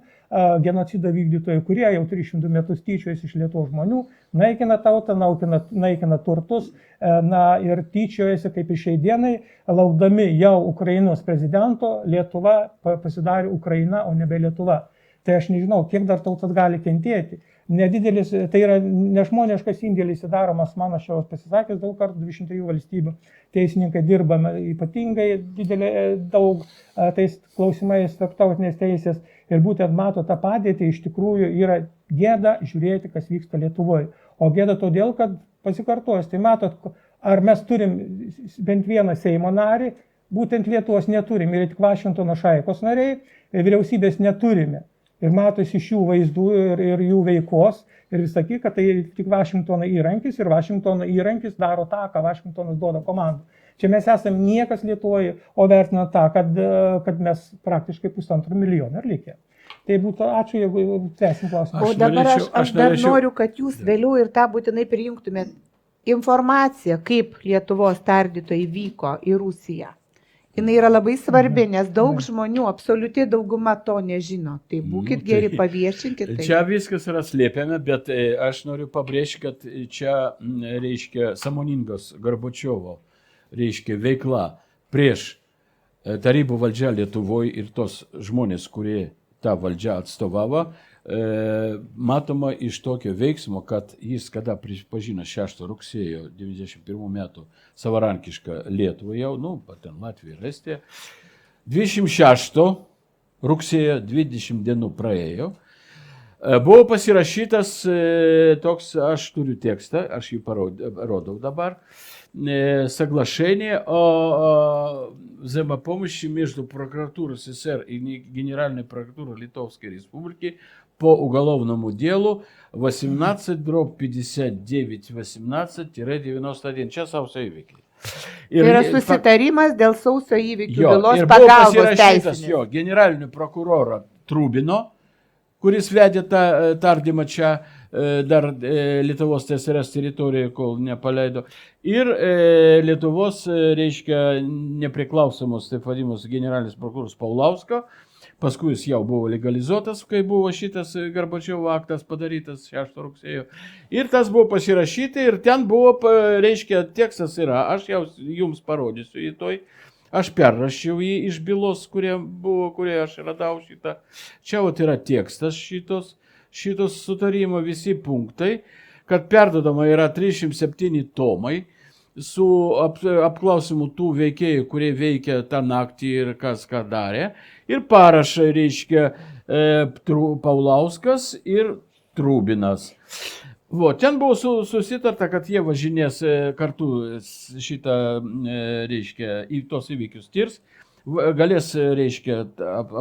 genocido vykdytojų, kurie jau 300 metus tyčiojasi iš Lietuvos žmonių, naikina tautą, naikina turtus ir tyčiojasi kaip ir šiai dienai, laukdami jau Ukrainos prezidento, Lietuva pasidarė Ukraina, o nebe Lietuva. tai aš nežinau, kiek dar tautas gali kentėti. Nedidelis, tai yra nežmoniškas indėlis įdaromas, mano šios pasisakęs daug kartų 203 valstybių. Teisininkai dirba ypatingai didelė daug tais klausimais tarptautinės teisės ir būtent mato tą padėtį, iš tikrųjų yra gėda žiūrėti, kas vyksta Lietuvoje. O gėda todėl, kad pasikartos, tai matot, ar mes turim bent vieną Seimo narį, būtent Lietuvos neturim, yra tik Vašingtono šaikos nariai, vyriausybės neturime. Ir matosi iš jų vaizdų ir jų veikos ir visą kitą, kad tai tik Vašingtono įrankis ir Vašingtono įrankis daro tą, ką Vašingtonas duoda komandų. Čia mes esame niekas Lietuvoje, o vertina tą, kad mes praktiškai 1,5 milijono ir likę. Tai būtų, ačiū, jeigu tęsim klausimą. O dabar aš dar noriu, kad jūs vėliau ir tą būtinai prijungtumėt informaciją, kaip Lietuvos tardytojai vyko į Rusiją. Jis yra labai svarbi, nes daug žmonių, absoliuti dauguma to nežino. Tai būkit geri, paviešinkit. Tai. Čia viskas yra slėpiama, bet aš noriu pabrėžti, kad čia, reiškia, sąmoningos Gorbačiovo, reiškia, veikla prieš tarybų valdžią Lietuvoje ir tos žmonės, kurie tą valdžią atstovavo, matoma iš tokio veiksmo, kad jis, kada pripažino 6 rugsėjo 1991 metų savarankišką Lietuvą jau, ten Latvija ir Estija, 26 rugsėjo 20 dienų praėjo, buvo pasirašytas toks, aš turiu tekstą, aš jį parodau dabar, соглашение о взаимопомощи между прокуратурой СССР и Генеральной прокуратурой Литовской Республики по уголовному делу 18-59-18-91. Čia sausio įvykiai. Tai yra susitarimas dėl sausio įvykių bylos pagalbos pagalbos teisinės. Jo, generalinio prokuroro Trubino, kuris vedė tą tardymą čia dar Lietuvos TSRS teritorijoje, kol nepaleido. Ir Lietuvos, reiškia, nepriklausomos, taip vadimos, generalinis prokuroras Paulausko. Paskui jis jau buvo legalizuotas, kai buvo šitas Gorbačiovo aktas padarytas 6 rugsėjo. Ir tas buvo pasirašyti ir ten buvo, reiškia, tekstas yra, aš jau jums parodysiu į toj. Aš perrašiau jį iš bylos, kurie aš radau šitą. Čia yra tekstas šitos sutarimo visi punktai, kad perdodama yra 307 tomai su apklausimu tų veikėjų, kurie veikia tą naktį ir kas ką darė. Ir parašai, reiškia, Paulauskas ir Trubinas. Ten buvo susitarta, kad jie važinės kartu šitą, reiškia, į tos įvykius tirs. Galės, reiškia,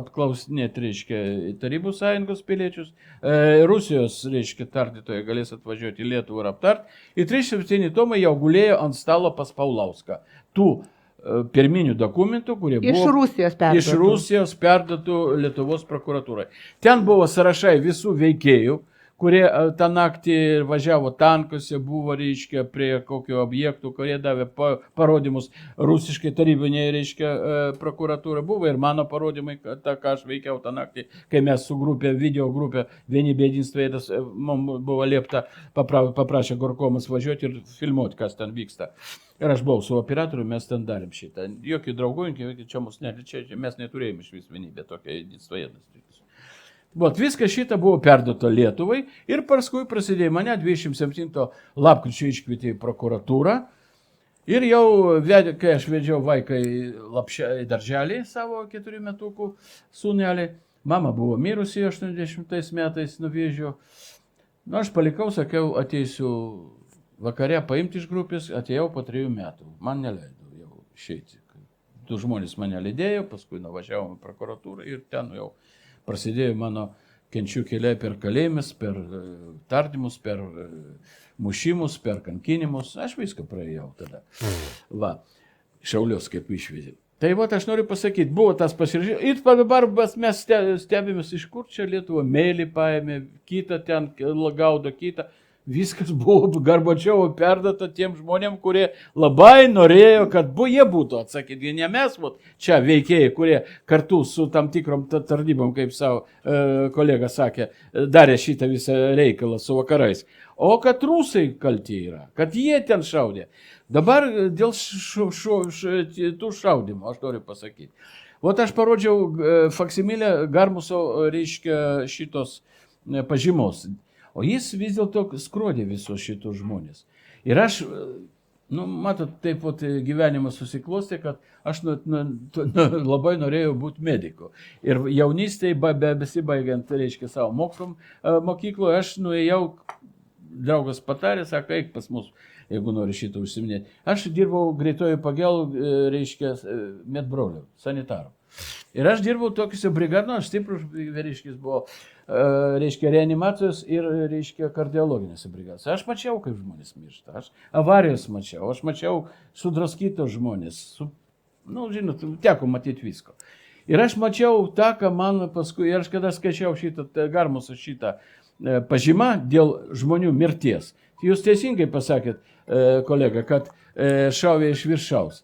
apklausinėti, reiškia, Tarybų sąjungos piliečius. Rusijos, reiškia, tardytojai galės atvažiuoti į Lietuvą ir aptart. Ir 307 tomai jau gulėjo ant stalo pas Paulauską. Tų pirminių dokumentų, kurie buvo iš Rusijos perduotų Lietuvos prokuratūrai. Ten buvo sąrašai visų veikėjų, kurie tą naktį važiavo tankuose, buvo, reiškia, prie kokio objektų, kurie davė parodymus rusiškai tarybiniai, reiškia, prokuratūrai. Buvo ir mano parodymai, tą, ką aš veikiau tą naktį, kai mes su grupė, video grupė, vieni bėdinstvėdas, mums buvo liepta, paprašė Gorkomas važiuoti ir filmuoti, kas ten vyksta. Ir aš buvau su operatoriu, mes ten darėm šitą. Jokių draugų, čia mus neličia, mes neturėjome iš vis vienybę tokia bėdinstvėdas. Viskas šitą buvo perduota Lietuvai ir paskui prasidėjo mane 27 lapkričio iškvietė į prokuratūrą ir jau, kai aš vedžiau vaiką į darželį savo 4 metukų sūnelį, mama buvo mirusi 80 metais nuo vėžio, aš palikau, sakiau, ateisiu vakare paimti iš grupės, atėjau po 3 metų, man neleido jau išeiti. 2 žmonės mane lydėjo, paskui nuvažiavom į prokuratūrą ir ten jau prasidėjo mano kenčių keliai per kalėjimus, per tardymus, per mušimus, per kankinimus. Aš viską praėjau tada. Šaulius kaip išvedė. Tai aš noriu pasakyti, buvo tas pasirašymas. Ir dabar mes stebėmės, iš kur čia Lietuva mėlį paėmė, kitą ten gaudo, kitą. Viskas buvo Gorbačiovo perduota tiem žmonėm, kurie labai norėjo, kad jie būtų atsakyti. Ne mes, čia veikėjai, kurie kartu su tam tikrom tarnybom, kaip savo kolega sakė, darė šitą visą reikalą su vakarais. O kad rusai kalti yra, kad jie ten šaudė. Dabar dėl tų šaudimų, aš noriu pasakyti. Vat aš parodžiau faksimilę Garmuso, reiškia, šitos pažymos. O jis vis dėlto skrodė visus šitus žmonės. Ir aš, matot, taip pat gyvenimas susiklostė, kad aš labai norėjau būti mediku. Ir jaunystėje, besibaigiant, reiškia, savo mokslom mokykloje, aš nuėjau, draugas patarė, sako, eik pas mus, jeigu nori šitą užsiminėti. Aš dirbau greitojo pagalbos, reiškia, medbroliu, sanitaru. Ir aš dirbau tokiuose brigadose, aš stiprus vyriškis buvo, reiškia, reanimacijos ir, reiškia, kardiologinėse brigadose. Aš mačiau, kaip žmonės miršta, aš avarijos mačiau, aš mačiau sudraskytos žmonės, žinot, teko matyti visko. Ir aš mačiau tą, ką man paskui, ir aš kada skaičiau šitą Garmuso šitą pažymą dėl žmonių mirties. Jūs teisingai pasakėt, kolega, kad šauvė iš viršaus.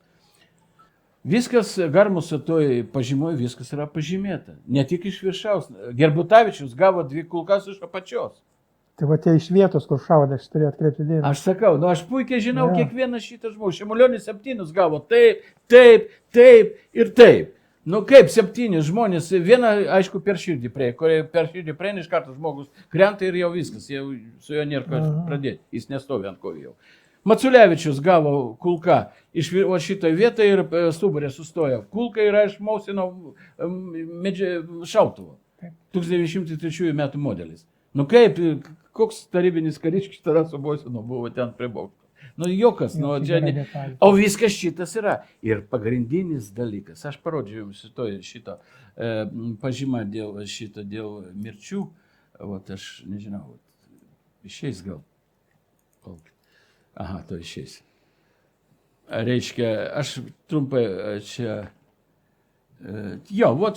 Viskas Garmuso toj pažymoje, viskas yra pažymėta. Ne tik iš viršaus. Gerbutavičius gavo 2 kulkas iš apačios. Tai va tie iš vietos, kur šaudė, aš turėjau atkreipti dėmesį. Aš sakau, aš puikiai žinau kiekvieną šitą žmogų. Šimulionis 7 gavo taip, taip, taip ir taip. Kaip 7 žmonės, viena, aišku, per širdį prieina, iš karto žmogus krenta ir jau viskas, jau su juo nėra ką pradėti, jis nestovi ant kojų jau. Maculevičius gavo kulką iš šitoje vietoje ir stuburė sustojo. Kulka yra iš Mausino šautuvo. 1903 metų modelis. Kaip, koks tarybinis kariškis tada su Mausinu buvo ten prie bokšto. Jokas, o viskas šitas yra. Ir pagrindinis dalykas, aš parodžiau jums šito pažymą dėl mirčių, aš nežinau, išeis gal. Aha, to išeis. Reiškia, aš trumpai čia...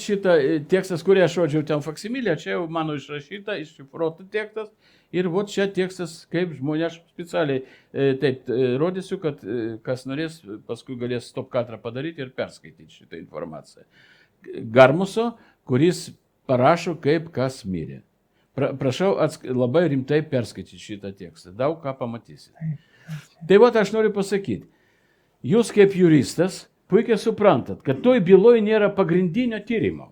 šitą tekstas, kurį aš rodžiau ten faksimilę, čia jau mano išrašyta, iššifruota tekstas. Ir čia tekstas, kaip žmonės, aš specialiai taip rodysiu, kad kas norės, paskui galės stop kadrą padaryti ir perskaityti šitą informaciją. Garmuso, kuris parašo, kaip kas mirė. Prašau labai rimtai perskaityti šitą tekstą. Daug ką pamatysite. Tai aš noriu pasakyti, jūs kaip juristas puikiai suprantat, kad toj byloj nėra pagrindinio tyrimo.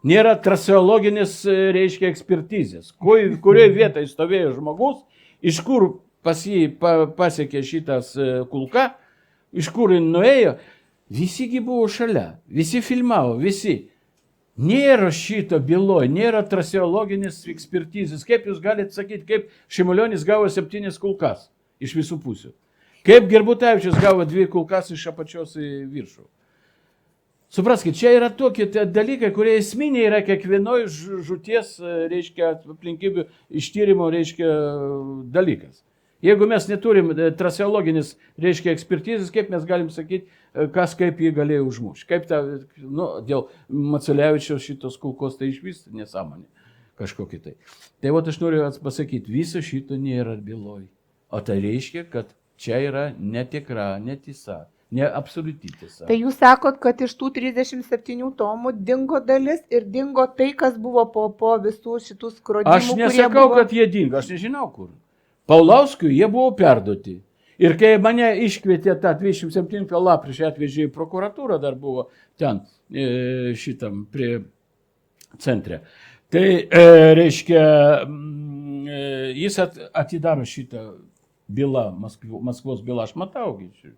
Nėra traseologinės, reiškia, ekspertizės. Kurioje vietoje stovėjo žmogus, iš kur pas jį pasiekė šitas kulka, iš kur jis nuėjo, visigi buvo šalia, visi filmavo, visi. Nėra šito byloj, nėra traseologinės ekspertizės. Kaip jūs galite sakyti, kaip Šimulionis gavo 7 kulkas iš visų pusių? Kaip Gerbutavičius gavo 2 kulkas iš apačios į viršų? Supraskite, čia yra tokie dalykai, kurie esminiai yra kiekvienoj žūties, reiškia, aplinkybių ištyrimo, reiškia, dalykas. Jeigu mes neturim traseologinės, reiškia, ekspertizės, kaip mes galim sakyti, kas kaip jį galėjo užmušti. Kaip dėl Maculevičiaus šitos kulkos tai išvis nesąmonė kažkokia tai. Tai aš noriu pasakyti, viso šito nėra byloj. O tai reiškia, kad čia yra netikra, netiesa. Neabsoliuti tiesa. Tai jūs sakot, kad iš tų 37 tomų dingo dalis ir dingo tai, kas buvo po visų šitų skrodimų. Aš nesakau, kad jie dingo, aš nežinau kur. Paulauskui jie buvo perduoti. Ir kai mane iškvietė tą 27 lapkričio atvežė į prokuratūrą, dar buvo ten šitam prie centre. Tai reiškia, jis atidaro šitą byla, Maskvos byla, aš matau,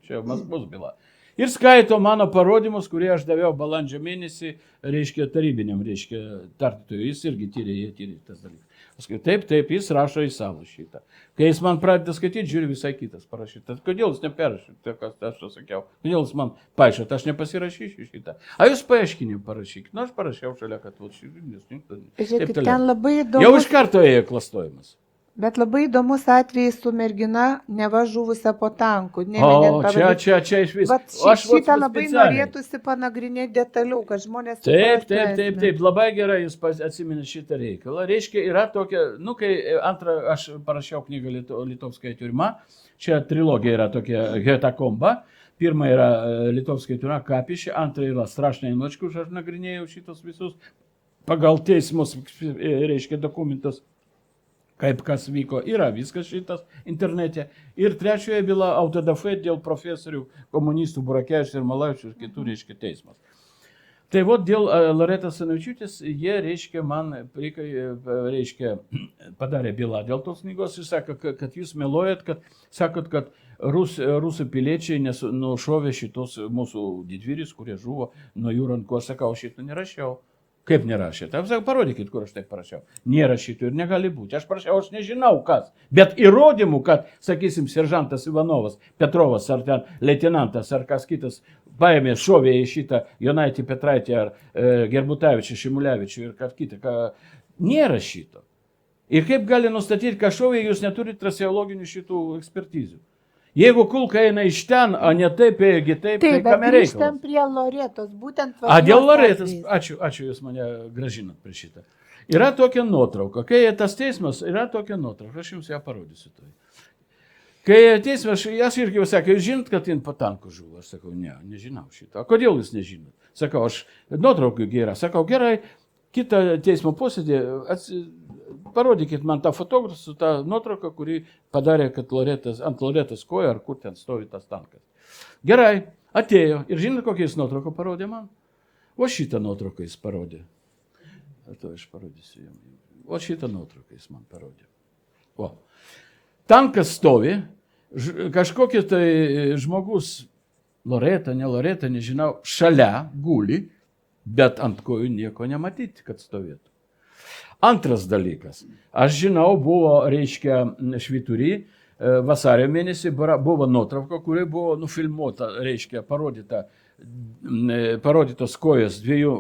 čia Maskvos byla. Ir skaito mano parodymus, kurie aš daviau balandžio mėnesį, reiškia, tarybiniam, reiškia, tardytojui. Jis irgi tyrė tas dalykas. Paskui, taip, jis rašo į savo šitą. Kai jis man pradeda skaityti, žiūri visai kitas parašytas. Kodėl jis neperašė, tai kas aš to sakiau. Kodėl jis man paaiškino, aš nepasirašysiu šitą. A jūs paaiškinį parašykit. Aš parašiau šalia, kad žiūrėkit, ten labai įdomus. Jau iš karto ėjo klastojimas. Bet labai įdomus atvejis su mergina neva žuvusia po tanku. Čia iš vis. Šitą labai norėtųsi panagrinėti detaliau, kad žmonės... Taip, labai gerai jūs atsiminate šitą reikalą. Reiškia, yra tokia, kai antrą, aš parašiau knygą Litovskaja tiurma, čia trilogija yra tokia Hetakomba. Pirma yra Litovskaja tiurma Kapišė, antra yra Strašnaja noč, kur aš nagrinėjau šitos visus pagal teismus, reiškia, dokumentus. Kaip kas vyko, yra viskas šitas internete. Ir trečioje byla autodafė dėl profesorių, komunistų Burakevičiaus ir Malavičiaus ir kitų, reiškia, teismas. Tai vot dėl Loretos Asanavičiūtės, jie, reiškia, man, reiškia, padarė bylą dėl tos knygos. Jis sako, kad jūs meluojat, kad sakot, kad rusų piliečiai nušovė šitos mūsų didvyrius, kurie žuvo nuo jų rankų. Aš sakau, šito nerašiau. Kaip nerašėte? Aš sakau, parodykit, kur aš taip parašiau. Nėra šito ir negali būti. Aš parašiau, aš nežinau kas. Bet įrodymų, kad, sakysim, seržantas Ivanovas, Petrovas ar ten leitenantas ar kas kitas paėmė, šovė į šitą Jonaitį Petraitį ar Gerbutavičių, Šimulevičių ir ką kitą. Nėra šito. Ir kaip gali nustatyti, ką šovė, jūs neturite traseologinių šitų ekspertizių. Jeigu kulka eina iš ten, o ne taip, ėgi taip, tai kam reikalas? Grįžtam prie Loretos, būtent Dėl Loretos, ačiū jūs mane gražinat prie šitą. Yra tokia nuotrauka, kai tas teismas, yra tokia nuotrauka, aš jums ją parodysiu. Kai teismas, aš irgi sakau, jūs žinot, kad jin po tanku žuvo? Aš sakau, ne, nežinau šito. O kodėl jūs nežinot? Sakau, aš nuotraukų gera. Sakau, gerai, kitą teismo posėdį, parodykit man tą fotografą su tą nuotrauką, kurį padarė, kad ant Loretos koja, ar kur ten stovi tas tankas. Gerai, atėjo. Ir žinot, kokią jis nuotrauką parodė man? O šitą nuotrauką jis parodė. To aš parodysiu jums. O šitą nuotrauką jis man parodė. O. Tankas stovi, kažkokie tai žmogus, Loreta, ne Loreta, nežinau, šalia guli, bet ant kojų nieko nematyti, kad stovėtų. Antras dalykas. Aš žinau, buvo, reiškia, Švytury, vasario mėnesį buvo nuotrauka, kuri buvo nufilmuota, reiškia, parodytos kojas dviejų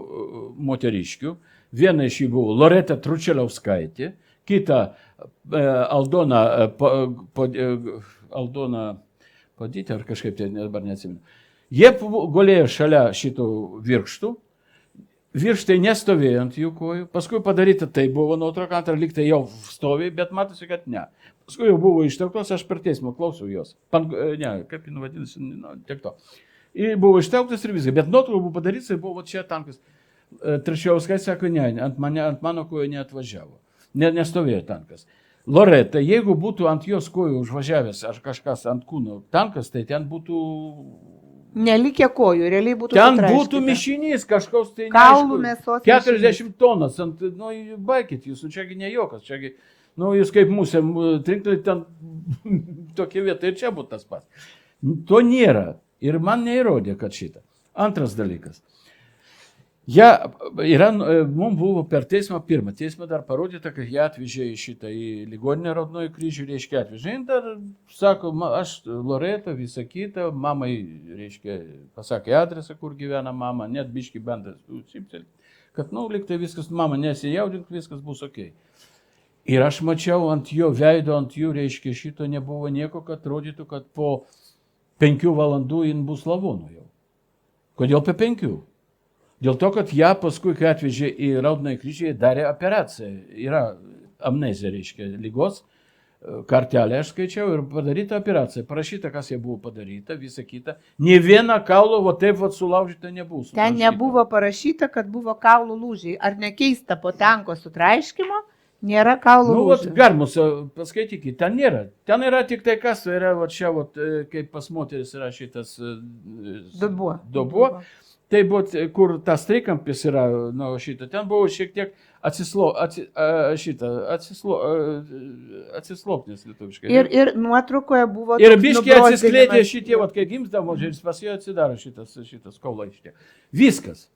moteriškių. Viena iš jų buvo Loreta Tručeliauskaitė, kita Aldona Podytė, ar kažkaip tai dabar neatsimenu. Jie gulėjo šalia šitų virkštų. Virštai nestovėjo ant jų kojų, paskui padaryta tai buvo nuotrauka, antrą lygtai jau stovi, bet matosi, kad ne. Paskui jau buvo ištrauktos, aš per teismą klausiau jos. Kaip jį vadinasi, tiek to. Ir buvo ištrauktas ir viskas, bet nuotrauka buvo padaryta, buvo čia tankas. Trečiauskai sako, ne, ant mano kojų neatvažiavo, nestovėjo tankas. Loreta, jeigu būtų ant jos kojų užvažiavęs ar kažkas ant kūno tankas, tai ten būtų... Nelikė kojų, realiai būtų ten sutraiškyta. Būtų mišinys kažkoks tai kaulų mėsos 40 tonas. Baikit jūs, čiagi ne jokas. Čiagi, jūs kaip musė trinktai ten tokia vieta ir čia būtų tas pats. To nėra. Ir man neįrodė, kad šitą. Antras dalykas. Mums buvo per teismą, pirmą teismą dar parodyta, kad jie atvežė šitą į ligoninę Raudonojų kryžių, reiškia atvežė. Ir dar sako, aš Loreta, visą kitą, mamai, reiškia, pasakė adresą, kur gyvena mama, net biški bandas, kad, liktai viskas, mama, nesijaudink, viskas bus ok. Ir aš mačiau ant jo veido, ant jų, reiškia, šito nebuvo nieko, kad rodytų, kad po 5 valandų jin bus lavonų jau. Kodėl po 5? Dėl to, kad ją paskui, kai atvežė į Raudonąjį kryžių, darė operaciją. Yra amnezija, reiškia, lygos, kartelę aš skaičiau ir padaryta operacija. Parašyta, kas jie buvo padaryta, visa kita. Nė viena kaulo, taip sulaužyta nebuvo. Ten nebuvo parašyta, kad buvo kaulų lūžiai. Ar nekeista po tanko sutraiškymo, nėra kaulų lūžių? Garmus, paskaitykit, ten nėra. Ten yra tik tai kas, yra čia, kaip pas moteris yra šitas dubuo. Tai buvo, kur tas trikampis yra, ten buvo šiek tiek atsislopnės lietuviškai. Ir nuotraukoje buvo... Ir biškiai atsiskleidė šitie, kai gimstavo, žiūrės, pas jo atsidaro šitas kaula šitie. Viskas.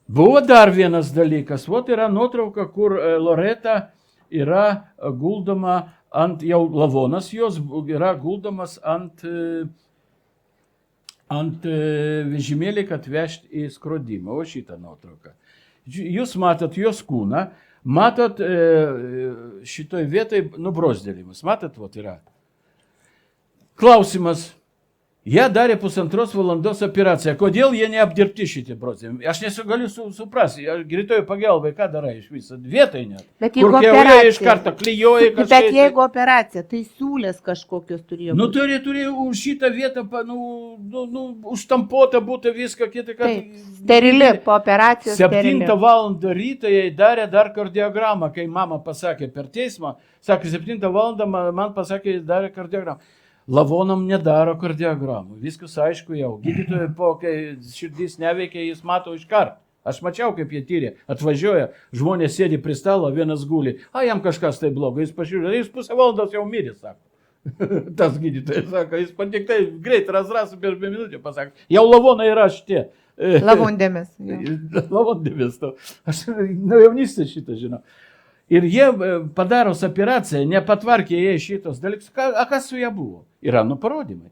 Buvo dar vienas dalykas. Yra nuotrauka, kur Loreta yra guldoma ant, jau lavonas jos yra guldomas ant vežimėlį, kad vežti į skrodimą. O šitą nuotrauką. Jūs matot jos kūną, matot šitoj vietoj nubrozdėlimas. Matot, yra. Klausimas. Jie darė 1,5 valandos operaciją. Kodėl jie neapdirbti šitie brozdėliai? Aš nesugaliu suprasti. Greitoji pagalbai, ką darai iš viso? Vietai net. Bet jeigu operacija, iš karto klijuoja kažkaip. Bet jeigu operacija, tai siūlės kažkokios turėjo būti. Turėjo už šitą vietą, užtampuota būtų viską kitą. Sterili, po operacijos sterili. 7 valandą rytą jai darė dar kardiogramą, kai mama pasakė per teismą, sakė, 7 valandą man pasakė, darė kardiogramą. Lavonam nedaro kardiogramų. Viskas aišku jau. Gydytojai, kai širdys neveikia, jis mato iš karto. Aš mačiau, kaip jie tyrė. Atvažiuoja, žmonės sėdi prie stalo, vienas guli. Jam kažkas tai blogo. Jis pažiūrėjo, jis pusę valandos jau mirė, sako. Tas gydytojas sako, jis tik tai greit ras per minutę pasakė. Jau lavonai yra šitie. Lavondėmis. Lavondėmis. Aš nuo jaunystės šitą žinau. Ir jie padaros operaciją, nepatvarkė jie šitos dalykus. Kas su ją buvo? Yra parodymai.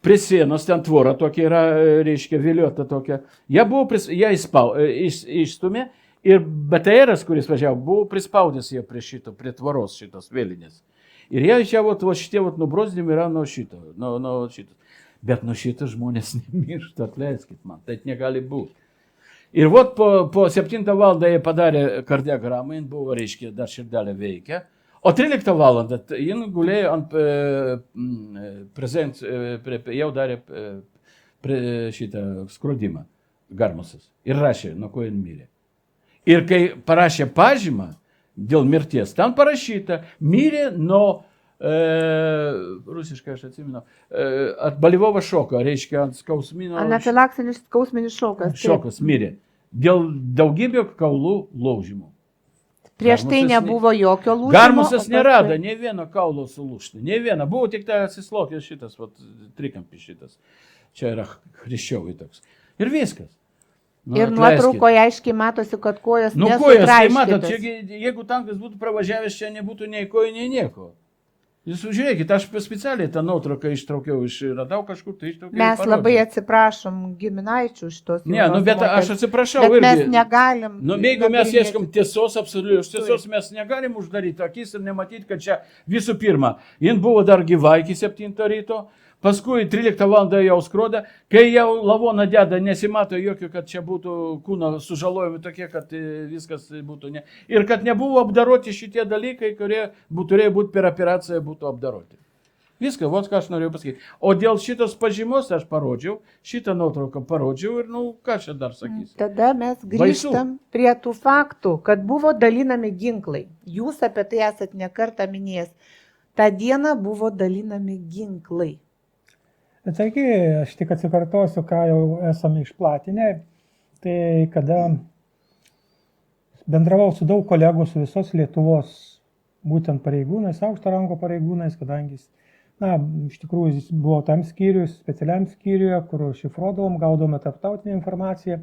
Prie sienos ten tvora tokia yra, reiškia, vėliota tokia. Jie išstumė ir BTR'as, kuris važiavo, buvo prispaudęs jie prie tvoros šitos vėlinės. Ir jie čia šitie nubrozdimi yra nuo šito. Bet nuo šito žmonės nemiršta, atleiskit man, tai negali būti. Ir po 7 valandą jie padarė kardiogramą, jin buvo, reiškia, dar širdelė veikia. O 13 valandą jin gulėjo ant jau darė šitą skrodimą, Garmusas. Ir rašė, nuo ko jin mirė. Ir kai parašė pažymą dėl mirties, ten parašyta, mirė nuo, rusiškai aš atsimenu, от болевого šoko, reiškia ant skausminio. Anafilaksinis skausminis šokas. Šokas mirė. Dėl daugybė kaulų laužymų. Prieš tai nebuvo jokio lūžimo. Garmusas nerado nei vieno kaulo sulūžti. Nei vieno. Buvo tik tai atsislokęs šitas, trikampis šitas. Čia yra Chriščiovai toks. Ir viskas. Ir nuotraukoje aiškiai matosi, kad kojas kojas, tai matot, jeigu tankas būtų pravažiavęs, čia nebūtų nei kojų, nei nieko. Jūs žiūrėkit, aš specialiai tą nuotrauką ištraukiau, radau kažkur, tai ištraukiau. Mes labai atsiprašom giminaičių šitos. Ne, bet aš atsiprašau. Bet mes negalim. Jeigu mes ieškom tiesos, absoliučios tiesos, mes negalim uždaryti akis ir nematyti, kad čia visų pirma, jin buvo dar gyva iki 7 ryto, paskui 13 valandą jau skroda, kai jau lavoną deda, nesimato jokio, kad čia būtų kūno sužalojami tokie, kad viskas būtų ne. Ir kad nebuvo apdaroti šitie dalykai, kurie turėjo būti per operaciją būtų apdaroti. Viską, ką aš norėjau pasakyti. O dėl šitos pažymos aš parodžiau, šitą nuotrauką parodžiau ir, ką čia dar sakysiu. Tada mes grįžtam prie tų faktų, kad buvo dalinami ginklai. Jūs apie tai esat ne kartą minėjęs. Ta diena buvo dalinami ginklai. Taigi, aš tik atsikartosiu, ką jau esame išplatinę. Tai kada bendravau su daug kolegų, su visos Lietuvos būtent pareigūnais, aukšto rango pareigūnais, kadangi iš tikrųjų jis buvo tam skyriui, specialiam skyriuje, kur šifruodavom, gaudome tarptautinę informaciją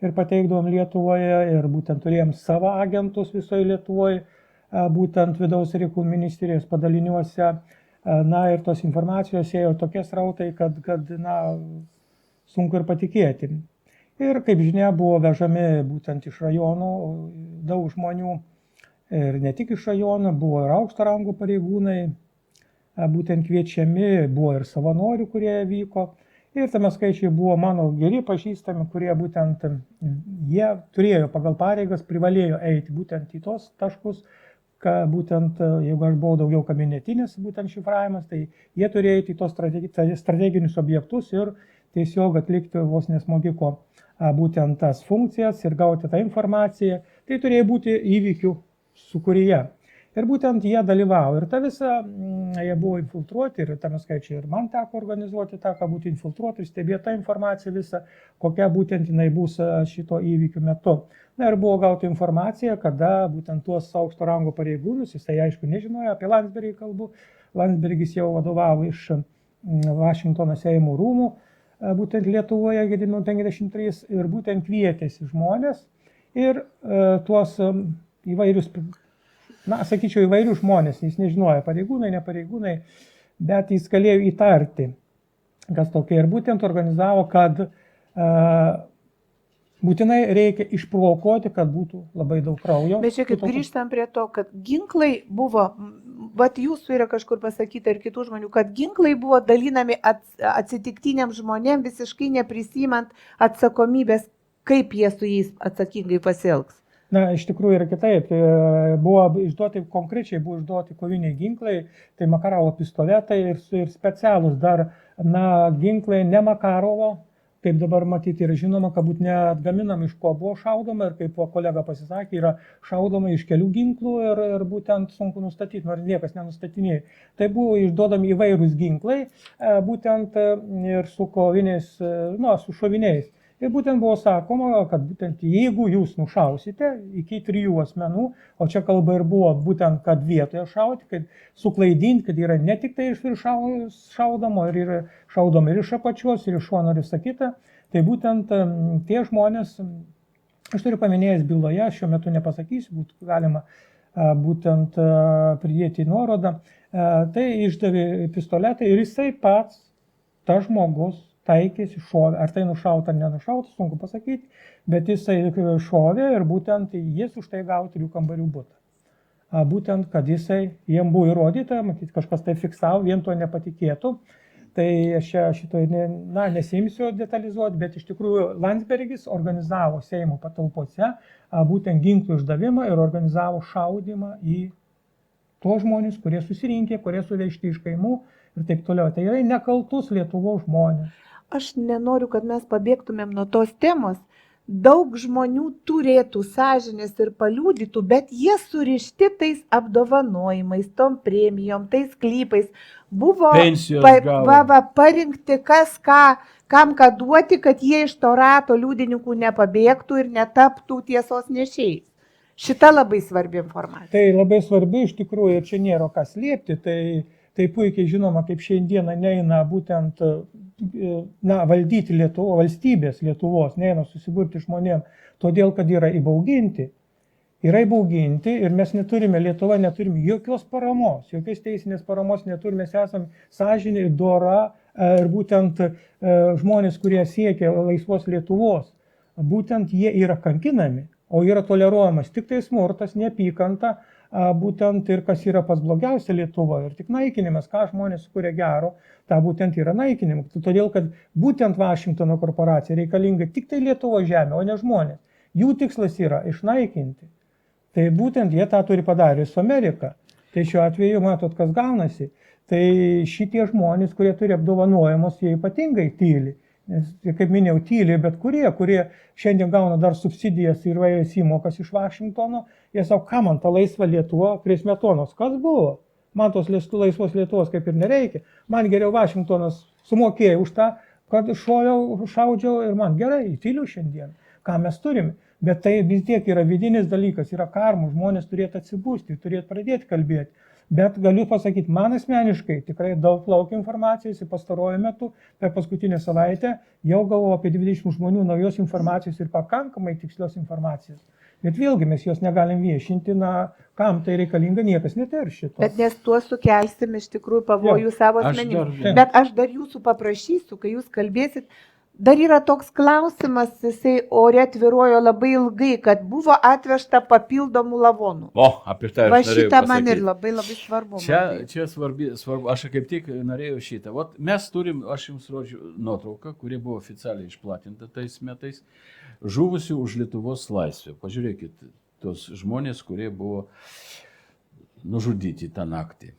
ir pateikdavom Lietuvoje ir būtent turėjom savo agentus visoje Lietuvoje, būtent vidaus reikalų ministerijos padaliniuose. Ir tos informacijos ėjo tokie srautai, kad sunku ir patikėti. Ir kaip žinia, buvo vežami būtent iš rajonų daug žmonių. Ir ne tik iš rajonų, buvo ir aukšto rango pareigūnai, būtent kviečiami, buvo ir savanorių, kurie vyko. Ir tame skaičiai buvo mano geri pažįstami, kurie būtent jie turėjo pagal pareigas, privalėjo eiti būtent į tos taškus, būtent, jeigu aš buvau daugiau kabinetinis būtent šifravimas, tai jie turėjo į tos strateginius objektus ir tiesiog atlikti vos nesmogiko būtent tas funkcijas ir gauti tą informaciją. Tai turėjo būti įvykių sūkuryje. Ir būtent jie dalyvavo. Ir ta visa, jie buvo infiltruoti ir tame skaičiai ir man teko organizuoti tą, ką būti infiltruoti ir stebėti tą informaciją visą, kokia būtent jinai bus šito įvykių metu. Ir buvo gauta informacija, kada būtent tuos aukšto rango pareigūnus, jisai aišku nežinojo, apie Landsbergį kalbu, Landsbergis jau vadovavo iš Vašingtono Seimo rūmų, būtent Lietuvoje Gedimino 53 ir būtent kvietėsi žmonės ir tuos įvairius, sakyčiau, įvairius žmonės, jis nežinojo, pareigūnai, nepareigūnai, bet jis galėjo įtarti, kas tokia ir būtent organizavo, kad būtinai reikia išprovokuoti, kad būtų labai daug kraujo. Bet čia kaip grįžtam prie to, kad ginklai buvo, jūsų yra kažkur pasakyta ir kitų žmonių, kad ginklai buvo dalinami atsitiktiniam žmonėm, visiškai neprisimant atsakomybės, kaip jie su jais atsakingai pasielgs. Iš tikrųjų yra kitaip. Buvo išduoti, konkrečiai buvo išduoti koviniai ginklai, tai Makarovo pistoletai ir specialūs dar ginklai ne Makarovo, kaip dabar matyti yra žinoma, kad būt neatgaminam iš ko buvo šaudoma ir kaip kolega pasisakė, yra šaudoma iš kelių ginklų ir būtent sunku nustatyti, nors niekas nenustatinėja. Tai buvo išduodami įvairūs ginklai, būtent ir su koviniais, su šoviniais. Ir būtent buvo sakoma, kad būtent jeigu jūs nušausite iki 3 asmenų, o čia kalba ir buvo būtent, kad vietoje šauti, kad suklaidinti, kad yra ne tik tai iš viršaus šaudoma, ir yra šaudoma ir iš apačios, ir iš šono, ir visa kita, tai būtent tie žmonės, aš turiu paminėjęs byloje, šiuo metu nepasakysiu, būtų galima būtent pridėti nuorodą, tai išdavė pistoletą ir jisai pats, tas žmogus, taikėsi, šovė, ar tai nušauta ar nenušauta, sunku pasakyti, bet jisai šovė ir būtent jis už tai gavo 3 kambarių butą. Būtent, kad jiem buvo įrodyta, matyt, kažkas tai fiksavo, vien to nepatikėtų. Tai aš šito nesimsiu detalizuoti, bet iš tikrųjų Landsbergis organizavo Seimo patalpose būtent ginklų išdavimą ir organizavo šaudimą į tuos žmonės, kurie susirinkė, kurie suvežti iš kaimų ir taip toliau. Tai yra nekaltus Lietuvos žmonės. Aš nenoriu, kad mes pabėgtumėm nuo tos temos. Daug žmonių turėtų sąžinės ir paliudytų, bet jie surišti tais apdovanojimais, tom premijom, tais klypais. Buvo parinkti kas ką, kam ką duoti, kad jie iš to rato liudininkų nepabėgtų ir netaptų tiesos nešėjais. Šita labai svarbi informacija. Tai labai svarbi iš tikrųjų ir čia nėra ką slėpti. Tai puikiai žinoma, kaip šiandieną neina būtent valdyti valstybės Lietuvos, neina susiburti žmonėm, todėl kad yra įbauginti. Yra įbauginti ir mes Lietuva neturime jokios paramos, jokios teisinės paramos neturime, mes esame sąžinė ir dora ir būtent žmonės, kurie siekia laisvos Lietuvos, būtent jie yra kankinami, o yra toleruojamas tik tai smurtas, neapykanta, būtent ir kas yra pas blogiausia Lietuvoje ir tik naikinimas, ką žmonės sukuria gero, tą būtent yra naikinimas. Todėl, kad būtent Vašingtono korporacija reikalinga tik tai Lietuvos žemė, o ne žmonės. Jų tikslas yra išnaikinti. Tai būtent jie tą turi padarę su Amerika. Tai šiuo atveju matot, kas gaunasi. Tai šitie žmonės, kurie turi apdovanojimus, jie ypatingai tyli. Nes, kaip minėjau, tyliai, bet kurie šiandien gauna dar subsidijas ir vairias įmokas iš Vašingtono, jie sako, ką man ta laisva Lietuva prie Smetonos, kas buvo? Man tos laisvos Lietuvos kaip ir nereikia. Man geriau Vašingtonas sumokėjo už tą, kad šaudžiau ir man gerai, tyliu šiandien. Ką mes turime? Bet tai vis tiek yra vidinis dalykas, yra karmų, žmonės turėtų atsibūsti, turėtų pradėti kalbėti. Bet galiu pasakyti, man asmeniškai tikrai daug plaukia informacijos ir pastaruoju metu, per paskutinę savaitę, jau gavau apie 20 žmonių naujos informacijos ir pakankamai tikslios informacijos. Bet vėlgi mes jos negalim viešinti, kam tai reikalinga, niekas neteršito. Bet nes tuo sukelsim iš tikrųjų pavojų savo asmenim. Bet aš dar jūsų paprašysiu, kai jūs kalbėsit, dar yra toks klausimas, jisai ore tvirojo labai ilgai, kad buvo atvežta papildomų lavonų. Apie tai aš norėjau pasakyti. Šitą man ir labai svarbu. Čia svarbu, aš kaip tik norėjau šitą. Mes turim, aš jums rodžiu nuotrauką, kuri buvo oficialiai išplatinta tais metais, žuvusių už Lietuvos laisvę. Pažiūrėkit, tos žmonės, kurie buvo nužudyti tą naktį.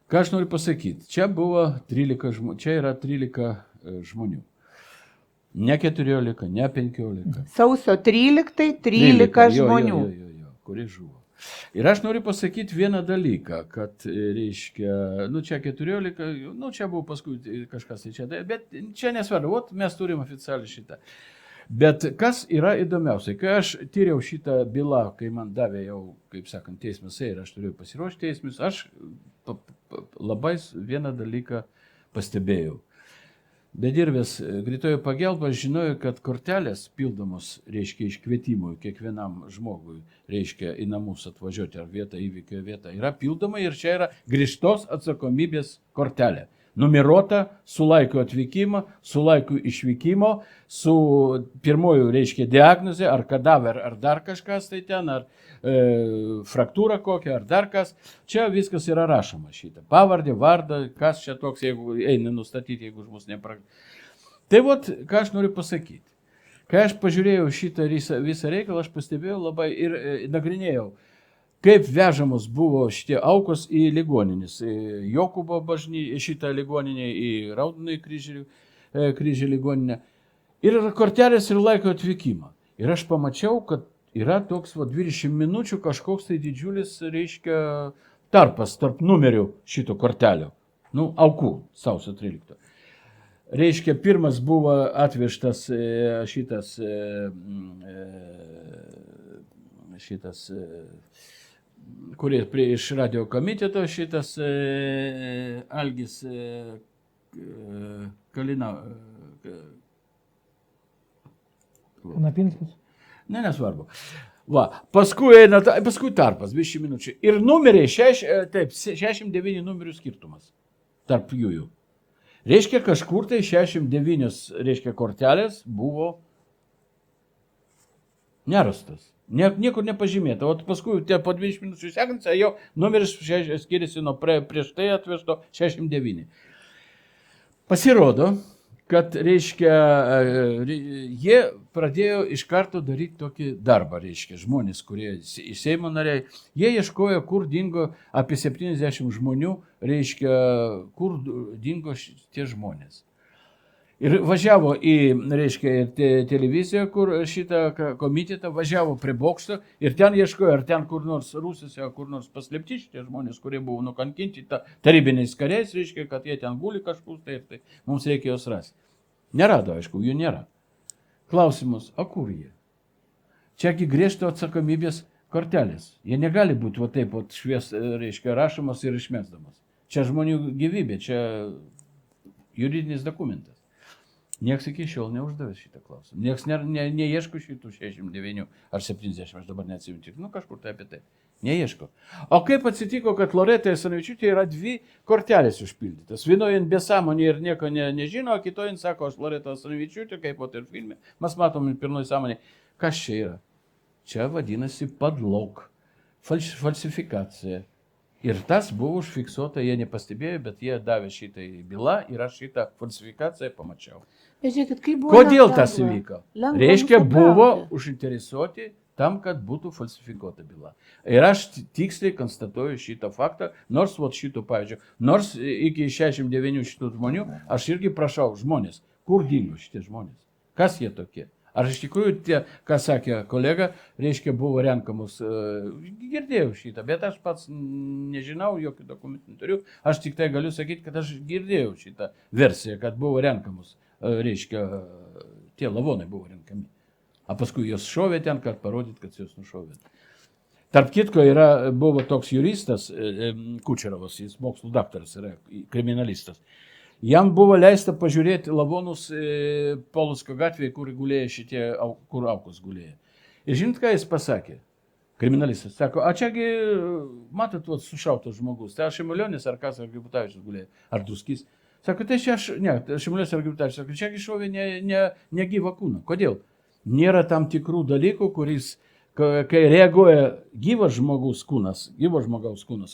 Ką aš noriu pasakyti, čia buvo 13 žmonių, čia yra 13 žmonių. Ne 14, ne 15. Sausio 13 žmonių. Kurie žuvo. Ir aš noriu pasakyti vieną dalyką, kad, reiškia, čia 14, čia buvo paskui kažkas čia, bet čia nesvarbu, mes turim oficialiai šitą. Bet kas yra įdomiausia, kai aš tyriau šitą bylą, kai man davė jau, kaip sakant, teismas ir aš turėjau pasiruošti teismus, aš labai vieną dalyką pastebėjau. Bedirbęs greitojo pagalbą žinojo, kad kortelės pildomos, reiškia, iškvietimui kiekvienam žmogui, reiškia, į namus atvažiuoti ar vietą, įvykio vietą, yra pildoma ir čia yra griežtos atsakomybės kortelė. Numeruota su laiku atvykimo, su laiku išvykimo, su pirmoju, reiškia, diagnozė, ar kadaver, ar dar kažkas tai ten, ar fraktūra kokia, ar dar kas. Čia viskas yra rašoma šitą. Pavardė, vardą, kas čia toks, jeigu eina nustatyti, jeigu žmogus nepraktika. Tai ką aš noriu pasakyti. Kai aš pažiūrėjau šitą visą reikalą, aš pastebėjau labai ir nagrinėjau, kaip vežamos buvo šitie aukos į ligoninės. Jokūbo šitą ligoninę, į Raudonąjį kryžių ligoninę. Ir yra kortelės ir laiko atvykimą. Ir aš pamačiau, kad yra toks 20 minučių kažkoks tai didžiulis, reiškia, tarpas tarp numerių šito kortelio. Nu, aukų sausio 13. Reiškia, pirmas buvo atvežtas šitas, kurie iš radio komiteto, šitas Algis Kalina. Kanapinskis. Ne, nesvarbu. Va, paskui tarpas, 20 minučių. Ir numeriai, 69 numerių skirtumas tarp jų. Reiškia, kažkur tai 69, reiškia, kortelės buvo nerastas. Niekur nepažymėta. O paskui po 20 minučių sekančią jau numeris skiriasi nuo prieš tai atvežto 69. Pasirodo, kad, reiškia, jie pradėjo iš karto daryti tokį darbą, reiškia, žmonės, kurie iš Seimo nariai, jie ieškojo, kur dingo apie 70 žmonių, reiškia, kur dingo tie žmonės. Ir važiavo į, reiškia, televiziją, kur šitą komitetą, važiavo prie bokšto ir ten ieškojo, ar ten kur nors Rusijoje, kur nors paslėpti šitie žmonės, kurie buvo nukankinti tarybiniais kariais, reiškia, kad jie ten guli kažkur, tai mums reikia juos rasti. Nerado, aišku, jų nėra. Klausimas, o kur jie? Čiagi griežto atsakomybės kortelės. Jie negali būti va taip, reiškia, rašomas ir išmesdamas. Čia žmonių gyvybė, čia juridinis dokumentas. Niekas iki šiol neuždavė šitą klausimą. Niekas neieško šitų 69 ar 70, aš dabar neatsiminti. Nu, kažkur tai apie tai. Neieško. O kaip atsitiko, kad Loretai Asanavičiūtė yra 2 kortelės užpildytas. Vienoje be sąmonė ir nieko nežino, o kitoje sako, aš Loreta Asanavičiūtė, kaip ir filme. Mes matom pirmoje sąmonė. Kas čia yra? Čia vadinasi padlog, falsifikacija. Ir tas buvo užfiksuota, jie nepastebėjo, bet jie davė šitą bylą ir aš šitą falsifikaciją pamačiau. Žiūrėkit, kaip buvo. Kodėl tas įvyko? Reiškia, buvo užinteresuoti tam, kad būtų falsifikuota byla. Ir aš tiksliai konstatuoju šitą faktą, nors šito pavyzdžio, nors iki 69 šitų žmonių, aš irgi prašau žmonės, kur dingo šitie žmonės, kas jie tokie. Ar iš tikrųjų tie, ką sakė kolega, reiškia, buvo renkamus, girdėjau šitą, bet aš pats nežinau, jokių dokumentų neturiu, aš tik tai galiu sakyti, kad aš girdėjau šitą versiją, kad buvo renkamus, reiškia, tie lavonai buvo renkami. O paskui jos šovė ten, kad parodyt, kad jos nušovė. Tarp kitko buvo toks juristas, Kučerovas, jis mokslų daktaras yra, kriminalistas. Jam buvo leista pažiūrėti lavonus Polocko gatvėje, kur gulėjo šitie, kur aukos gulėjo. Ir žinot, ką jis pasakė? Kriminalistas sako, a čiagi, matot, sušautas žmogus, tai Šimulionis ar kas, ar Grybutavičius gulėjo, ar Duskys. Sako, tai čia Šimulionis ar Grybutavičius, sako, čiagi šovė ne gyvą kūną. Kodėl? Nėra tam tikrų dalykų, kuris, kai reaguoja gyvas žmogaus kūnas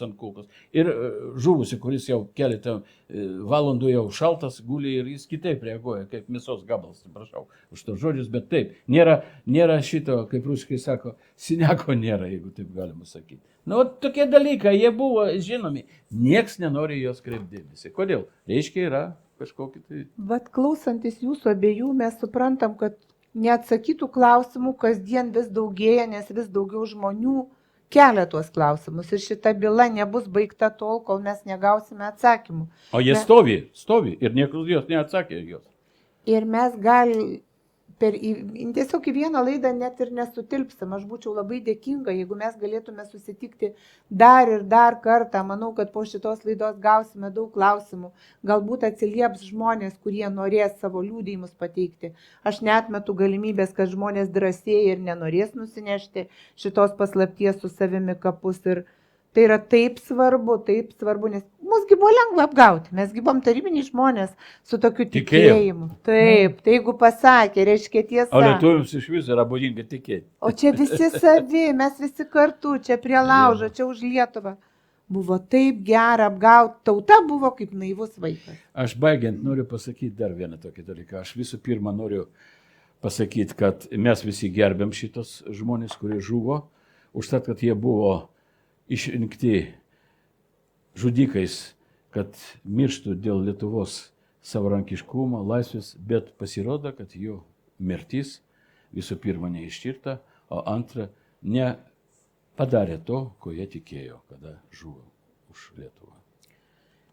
ant kulkos ir žuvusi, kuris jau keletą valandų jau šaltas guli ir jis kitaip reaguoja, kaip mėsos gabalas, prašau už tos žodžius, bet taip, nėra šito, kaip rusiškai sako, siniako nėra, jeigu taip galima sakyti. Nu, tokie dalykai, jie buvo žinomi, nieks nenori jos kreipdėmėsi. Kodėl? Reiškia, yra kažkokie tai... Vat klausantis jūsų abiejų, mes suprantam, kad neatsakytų klausimų kasdien vis daugėja, nes vis daugiau žmonių kelia tuos klausimus. Ir šita byla nebus baigta tol, kol mes negausime atsakymų. O jie stovi ir niekas jos neatsakė jos. Ir mes tiesiog į vieną laidą net ir nesutilpsim. Aš būčiau labai dėkinga, jeigu mes galėtume susitikti dar ir dar kartą. Manau, kad po šitos laidos gausime daug klausimų. Galbūt atsilieps žmonės, kurie norės savo liudijimus pateikti. Aš neatmetu galimybės, kad žmonės drąsiai ir nenorės nusinešti šitos paslapties su savimi kapus. Ir tai yra taip svarbu, nes musgi buvo lengva apgauti. Mesgi buvom tarybiniai žmonės su tokiu tikėjimu. Taip, tai jeigu pasakė, reiškia tiesa. O lietuviams iš viso yra būdinga tikėti. O čia visi savi, mes visi kartu, čia prie laužo, čia už Lietuvą. Buvo taip gera apgauti, tauta buvo kaip naivus vaikas. Aš baigiant noriu pasakyti dar vieną tokį dalyką. Aš visų pirma noriu pasakyti, kad mes visi gerbėm šitos žmonės, kurie žuvo, už tai, kad jie buvo išrinkti žudikais, kad mirštų dėl Lietuvos savarankiškumo, laisvės, bet pasirodo, kad jų mirtis visų pirma neištirta, o antra, nepadarė to, ko jie tikėjo, kada žuvo už Lietuvą.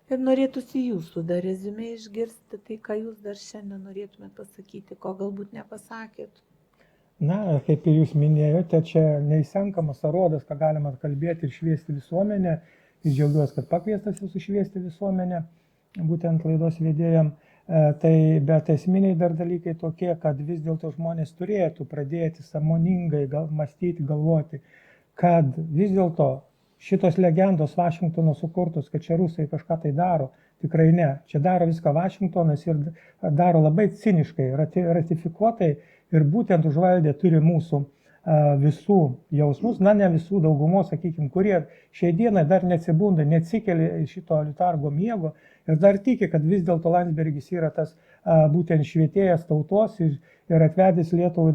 Ir norėtųsi jūsų dar reziumė išgirsti, tai ką jūs dar šiandien norėtumėt pasakyti, ko galbūt nepasakėt. Na, kaip ir jūs minėjote, čia neįsenkamas arodas, ką galima kalbėti ir šviesti visuomenę. Ir džiaugiuosi, kad pakviestas jūsų šviesti visuomenę, būtent laidos vedėjam. Bet esminiai dar dalykai tokie, kad vis dėlto žmonės turėtų pradėti sąmoningai mąstyti, galvoti, kad vis dėlto šitos legendos Vašingtono sukurtos, kad čia rusai kažką tai daro, tikrai ne. Čia daro viską Vašingtonas ir daro labai ciniškai, ratifikuotai ir būtent užvaldė turi mūsų visų jausmus, na ne visų daugumos, sakykime, kurie šiai dienai dar neatsibunda, neatsikelia iš šito letargo miego ir dar tiki, kad vis dėlto Landsbergis yra tas būtent švietėjas tautos ir atvedęs Lietuvą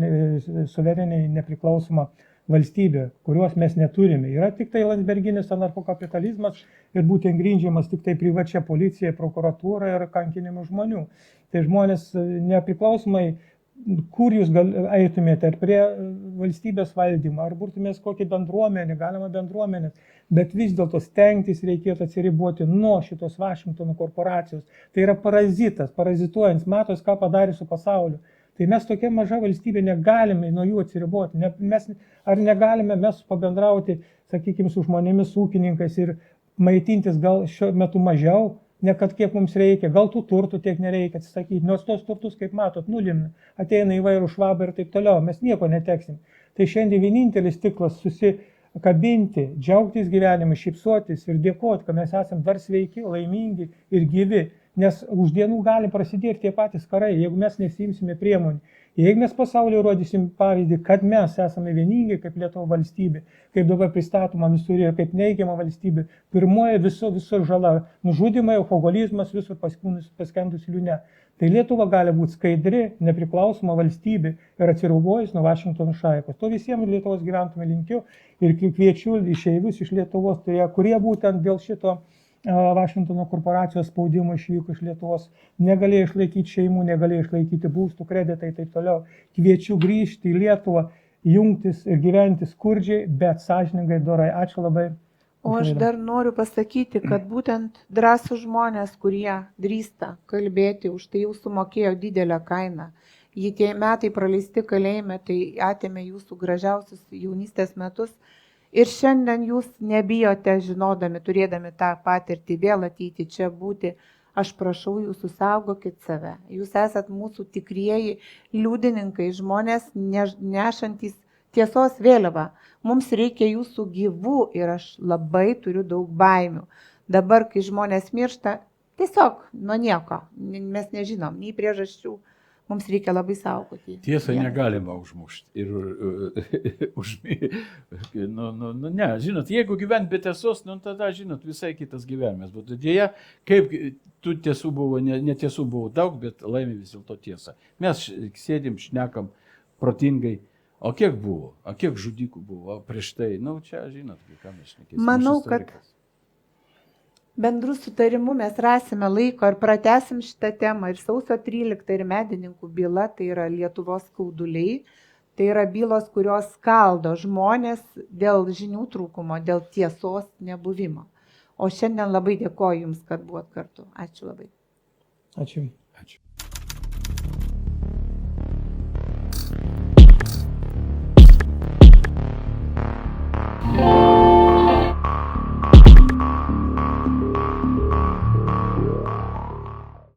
suvereniai nepriklausomą valstybę, kurios mes neturime. Yra tik tai landsberginis anarchokapitalizmas ir būtent grindžiamas tik tai privačia policija, prokuratūra ir kankinimu žmonių. Tai žmonės nepriklausomai, kur jūs eitumėte, ar prie valstybės valdymo, ar būtumės kokį bendruomenę, galima bendruomenės, bet vis dėlto stengtis reikėtų atsiriboti nuo šitos Vašingtono korporacijos. Tai yra parazitas, parazituojant, matos, ką padarė su pasauliu. Tai mes tokia maža valstybė negalime nuo jų atsiriboti. Ar negalime mes pabendrauti, sakykime, su žmonėmis, ūkininkais ir maitintis gal šiuo metu mažiau, ne kad kiek mums reikia, gal tų turtų tiek nereikia atsisakyti, nors tos turtus, kaip matot, nulimna, ateina įvairių švabai ir taip toliau, mes nieko neteksim. Tai šiandien vienintelis tiklas susikabinti, džiaugtis gyvenimu, šypsotis ir dėkoti, kad mes esame dar sveiki, laimingi ir gyvi. Nes už dienų gali prasidėti tie patys karai, jeigu mes nesiimsime priemonių. Jeigu mes pasaulyje rodysim pavyzdį, kad mes esame vieningi kaip Lietuva valstybė, kaip dabar pristatoma visur ir kaip neigiama valstybė, pirmoji visur žala, nužudimai, alkoholizmas, visur paskendus liūne. Tai Lietuva gali būti skaidri, nepriklausoma valstybė ir atsiribojus nuo Vašingtono šaikos. To visiems Lietuvos gyventojams linkiu ir kviečiu išeivius iš Lietuvos, kurie būtent dėl šito Vašingtono korporacijos spaudimo išvyko iš Lietuvos, negalėjo išlaikyti šeimų, negalėjo išlaikyti būstų, kreditai ir taip toliau. Kviečiu grįžti į Lietuvą, jungtis ir gyventi skurdžiai, bet sąžiningai, dorai. Ačiū labai. O aš dar noriu pasakyti, kad būtent drąsūs žmonės, kurie drįsta kalbėti, už tai jau sumokėjo didelę kainą. Jei tie metai praleisti kalėjime, tai atėmė jūsų gražiausius jaunystės metus. Ir šiandien jūs nebijote, žinodami, turėdami tą patirtį vėl ateiti čia būti. Aš prašau jūsų, saugokit save. Jūs esat mūsų tikrieji liudininkai, žmonės nešantys tiesos vėliavą. Mums reikia jūsų gyvų ir aš labai turiu daug baimių. Dabar, kai žmonės miršta, tiesiog nuo nieko. Mes nežinom nei priežasčių. Mums reikia labai saugoti. Tiesą negalima užmušti. Ne, žinot, jeigu gyvent be tiesos, tada, žinot, visai kitas gyvenimas. Bet dėja, kaip tų tiesų buvo, netiesų buvo daug, bet laimė vis dėlto tiesa. Mes sėdim, šnekam protingai. O kiek buvo? O kiek žudikų buvo? O prieš tai, čia, žinot, ką mes šnekėsim. Manau, kad bendrų sutarimų mes rasime laiko ir pratesim šitą temą. Ir sausio 13 ir medininkų byla, tai yra Lietuvos skauduliai, tai yra bylos, kurios skaldo žmonės dėl žinių trūkumo, dėl tiesos nebuvimo. O šiandien labai dėkoju Jums, kad buvot kartu. Ačiū labai. Ačiū. Ačiū.